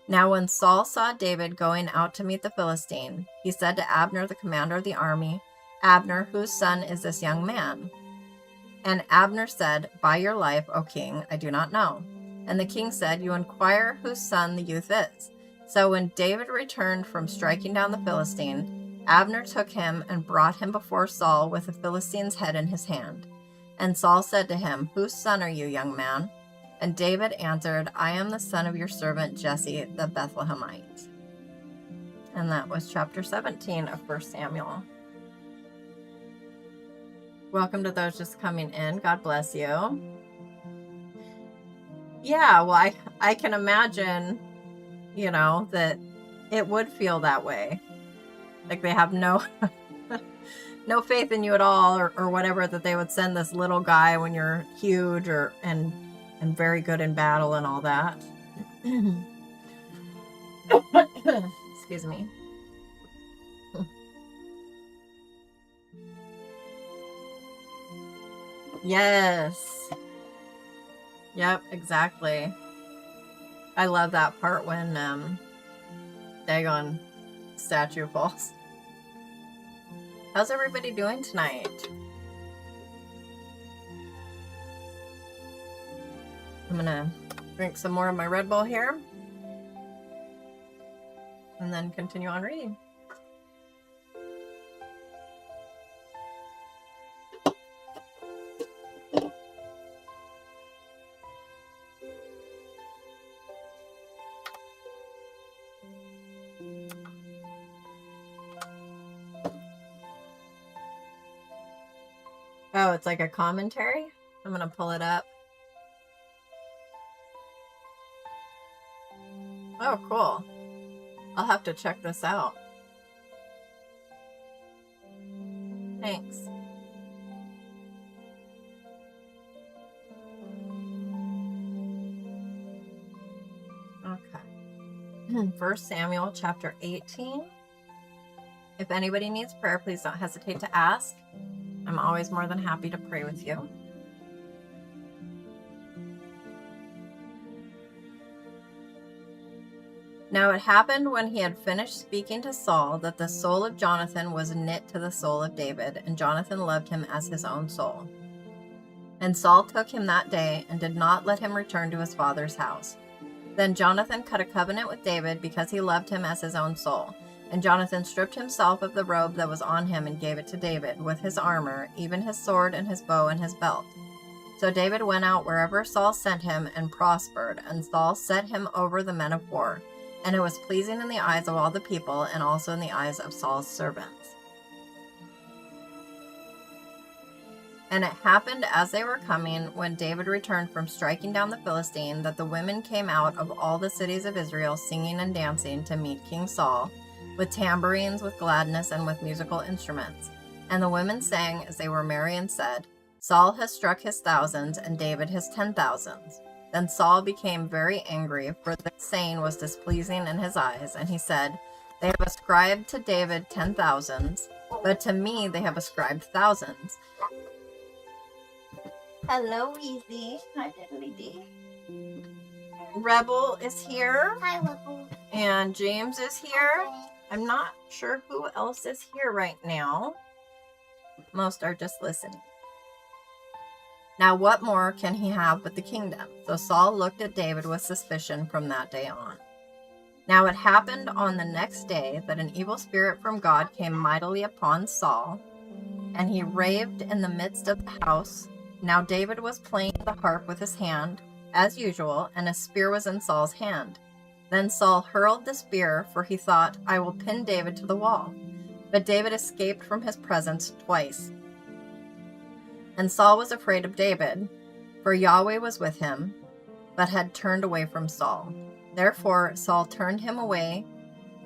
Now when Saul saw David going out to meet the Philistine, he said to Abner, the commander of the army, Abner, whose son is this young man? And Abner said, By your life, O king, I do not know. And the king said, You inquire whose son the youth is. So when David returned from striking down the Philistine, Abner took him and brought him before Saul with the Philistine's head in his hand. And Saul said to him, Whose son are you, young man? And David answered, I am the son of your servant Jesse the Bethlehemite. And that was chapter 17 of 1 Samuel. Welcome to those just coming in. God bless you. Yeah, well, I can imagine, that it would feel that way. Like they have no no faith in you at all, or whatever, that they would send this little guy when you're huge and very good in battle and all that. Excuse me. Yes. Yep, exactly. I love that part when Dagon statue falls. How's everybody doing tonight? I'm gonna drink some more of my Red Bull here and then continue on reading. Oh, it's like a commentary? I'm gonna pull it up. Oh, cool. I'll have to check this out. Thanks. Okay. 1 Samuel chapter 18. If anybody needs prayer, please don't hesitate to ask. I'm always more than happy to pray with you. Now it happened when he had finished speaking to Saul that the soul of Jonathan was knit to the soul of David, and Jonathan loved him as his own soul. And Saul took him that day and did not let him return to his father's house. Then Jonathan cut a covenant with David because he loved him as his own soul. And Jonathan stripped himself of the robe that was on him and gave it to David, with his armor, even his sword and his bow and his belt. So David went out wherever Saul sent him and prospered, and Saul set him over the men of war. And it was pleasing in the eyes of all the people, and also in the eyes of Saul's servants. And it happened as they were coming, when David returned from striking down the Philistine, that the women came out of all the cities of Israel singing and dancing to meet King Saul, with tambourines, with gladness, and with musical instruments. And the women sang as they were merry and said, Saul has struck his thousands, and David his 10,000s. Then Saul became very angry, for the saying was displeasing in his eyes, and he said, They have ascribed to David 10,000s, but to me they have ascribed thousands. Hello, Weezy. Hi, Diddly Dee. Rebel is here. Hi, Rebel. And James is here. Okay. I'm not sure who else is here right now. Most are just listening. Now, what more can he have but the kingdom? So Saul looked at David with suspicion from that day on. Now it happened on the next day that an evil spirit from God came mightily upon Saul, and he raved in the midst of the house. Now David was playing the harp with his hand, as usual, and a spear was in Saul's hand. Then Saul hurled the spear, for he thought, I will pin David to the wall. But David escaped from his presence twice. And Saul was afraid of David, for Yahweh was with him, but had turned away from Saul. Therefore Saul turned him away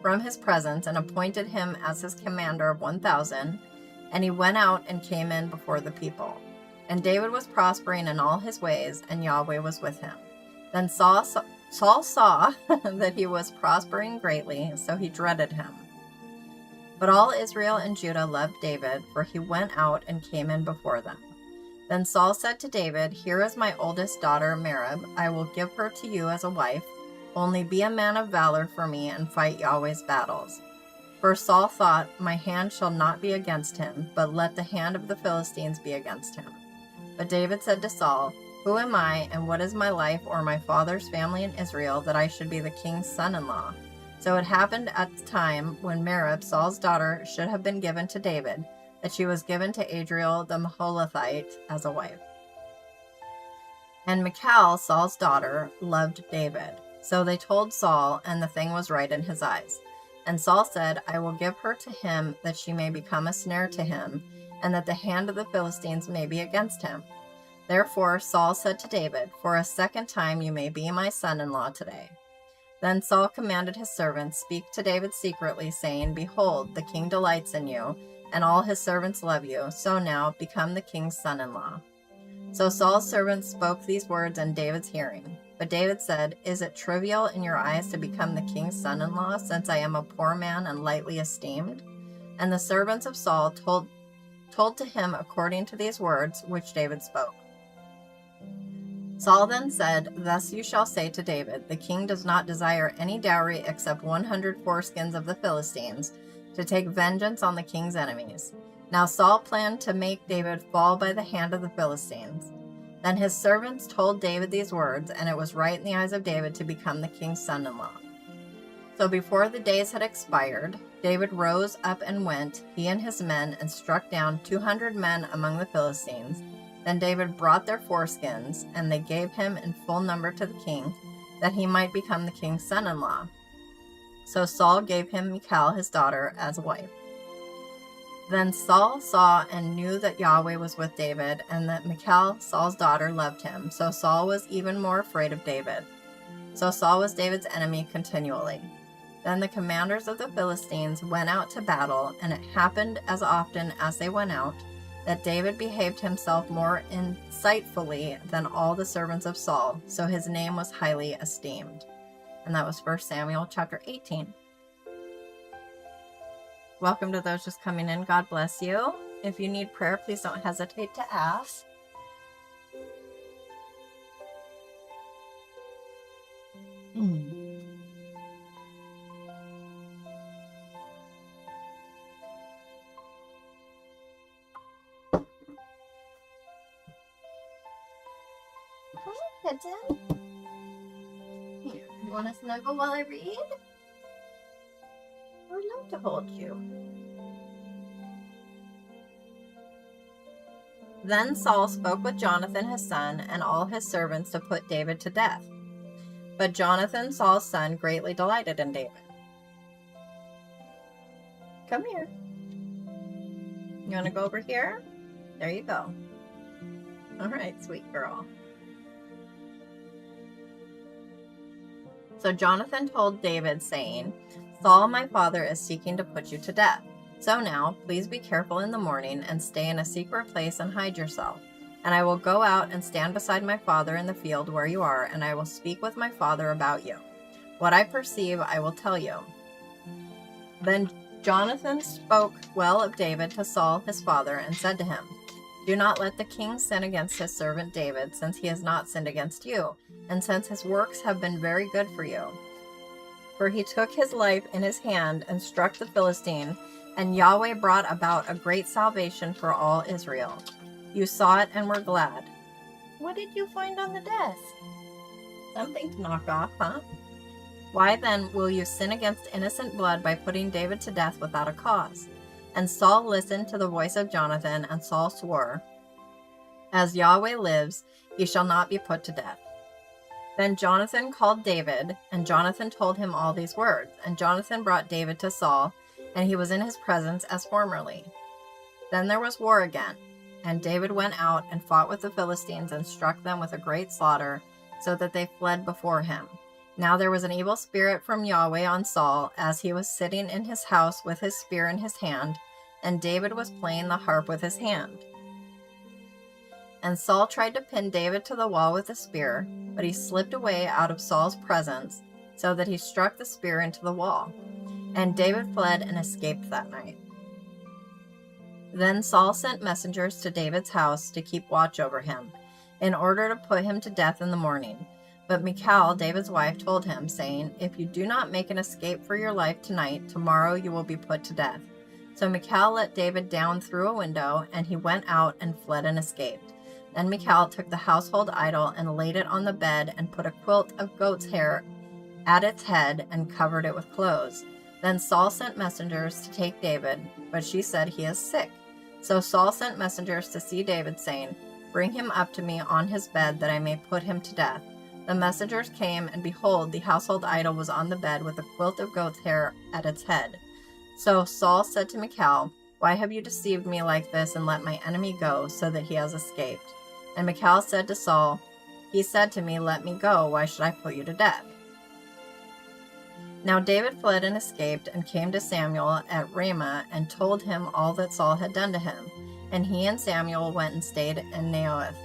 from his presence, and appointed him as his commander of 1,000, and he went out and came in before the people. And David was prospering in all his ways, and Yahweh was with him. Then Saul saw that he was prospering greatly, so he dreaded him. But all Israel and Judah loved David, for he went out and came in before them. Then Saul said to David, Here is my oldest daughter, Merab. I will give her to you as a wife. Only be a man of valor for me, and fight Yahweh's battles. For Saul thought, My hand shall not be against him, but let the hand of the Philistines be against him. But David said to Saul, Who am I, and what is my life or my father's family in Israel, that I should be the king's son-in-law? So it happened at the time when Merab, Saul's daughter, should have been given to David, that she was given to Adriel the Maholathite as a wife. And Michal, Saul's daughter, loved David. So they told Saul, and the thing was right in his eyes. And Saul said, I will give her to him, that she may become a snare to him, and that the hand of the Philistines may be against him. Therefore Saul said to David, For a second time you may be my son-in-law today. Then Saul commanded his servants, Speak to David secretly, saying, Behold, the king delights in you, and all his servants love you. So now become the king's son-in-law. So Saul's servants spoke these words in David's hearing. But David said, Is it trivial in your eyes to become the king's son-in-law, since I am a poor man and lightly esteemed? And the servants of Saul told to him according to these words which David spoke. Saul then said, Thus you shall say to David, The king does not desire any dowry except 100 foreskins of the Philistines, to take vengeance on the king's enemies. Now Saul planned to make David fall by the hand of the Philistines. Then his servants told David these words, and it was right in the eyes of David to become the king's son-in-law. So before the days had expired, David rose up and went, he and his men, and struck down 200 men among the Philistines. Then David brought their foreskins, and they gave him in full number to the king, that he might become the king's son-in-law. So Saul gave him Michal his daughter as a wife. Then Saul saw and knew that Yahweh was with David, and that Michal, Saul's daughter, loved him. So Saul was even more afraid of David. So Saul was David's enemy continually. Then the commanders of the Philistines went out to battle, and it happened as often as they went out, that David behaved himself more insightfully than all the servants of Saul, so his name was highly esteemed. And that was 1 Samuel chapter 18. Welcome to those just coming in. God bless you. If you need prayer, please don't hesitate to ask. Hi, Pigeon. Here, you want to snuggle while I read? Hello, to hold you. Then Saul spoke with Jonathan his son and all his servants to put David to death. But Jonathan, Saul's son, greatly delighted in David. Come here. You want to go over here? There you go. All right, sweet girl. So Jonathan told David, saying, Saul, my father, is seeking to put you to death. So now, please be careful in the morning and stay in a secret place and hide yourself. And I will go out and stand beside my father in the field where you are, and I will speak with my father about you. What I perceive, I will tell you. Then Jonathan spoke well of David to Saul his father, and said to him, Do not let the king sin against his servant David, since he has not sinned against you, and since his works have been very good for you. For he took his life in his hand and struck the Philistine, and Yahweh brought about a great salvation for all Israel. You saw it and were glad. What did you find on the desk? Something to knock off, huh? Why then will you sin against innocent blood by putting David to death without a cause? And Saul listened to the voice of Jonathan, and Saul swore, As Yahweh lives, he shall not be put to death. Then Jonathan called David, and Jonathan told him all these words. And Jonathan brought David to Saul, and he was in his presence as formerly. Then there was war again, and David went out and fought with the Philistines and struck them with a great slaughter, so that they fled before him. Now there was an evil spirit from Yahweh on Saul, as he was sitting in his house with his spear in his hand, and David was playing the harp with his hand. And Saul tried to pin David to the wall with a spear, but he slipped away out of Saul's presence, so that he struck the spear into the wall. And David fled and escaped that night. Then Saul sent messengers to David's house to keep watch over him, in order to put him to death in the morning. But Michal, David's wife, told him, saying, If you do not make an escape for your life tonight, tomorrow you will be put to death. So Michal let David down through a window, and he went out and fled and escaped. Then Michal took the household idol and laid it on the bed, and put a quilt of goat's hair at its head, and covered it with clothes. Then Saul sent messengers to take David, but she said, He is sick. So Saul sent messengers to see David, saying, Bring him up to me on his bed, that I may put him to death. The messengers came, and behold, the household idol was on the bed with a quilt of goat's hair at its head. So Saul said to Michal, Why have you deceived me like this, and let my enemy go, so that he has escaped? And Michal said to Saul, He said to me, Let me go, why should I put you to death? Now David fled and escaped, and came to Samuel at Ramah, and told him all that Saul had done to him. And he and Samuel went and stayed in Naioth.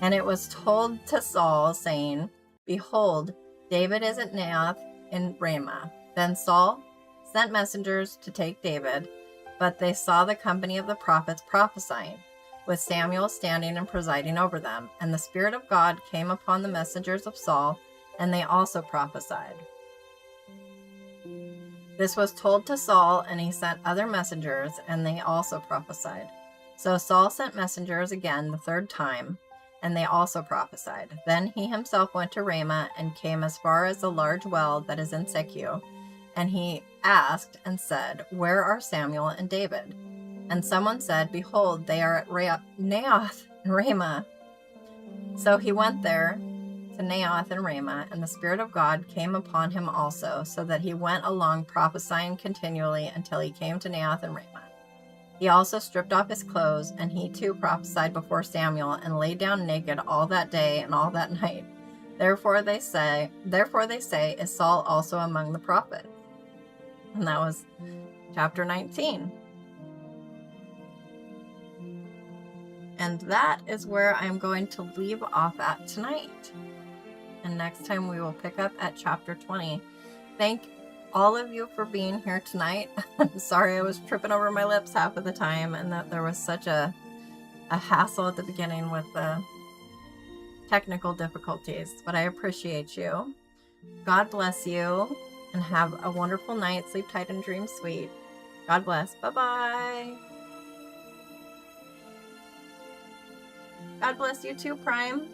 And it was told to Saul, saying, Behold, David is at Naioth in Ramah. Then Saul sent messengers to take David, but they saw the company of the prophets prophesying, with Samuel standing and presiding over them. And the Spirit of God came upon the messengers of Saul, and they also prophesied. This was told to Saul, and he sent other messengers, and they also prophesied. So Saul sent messengers again the third time, and they also prophesied. Then he himself went to Ramah, and came as far as the large well that is in Secu. And he asked and said, Where are Samuel and David? And someone said, Behold, they are at Naioth and Ramah. So he went there to Naioth and Ramah, and the Spirit of God came upon him also, so that he went along prophesying continually until he came to Naioth and Ramah. He also stripped off his clothes, and he too prophesied before Samuel, and lay down naked all that day and all that night. Therefore they say, Is Saul also among the prophets? And that was chapter 19. And that is where I'm going to leave off at tonight. And next time we will pick up at chapter 20. Thank all of you for being here tonight. I'm sorry I was tripping over my lips half of the time, and that there was such a hassle at the beginning with the technical difficulties, but I appreciate you. God bless you, and have a wonderful night. Sleep tight and dream sweet. God bless. Bye-bye. God bless you too, Prime.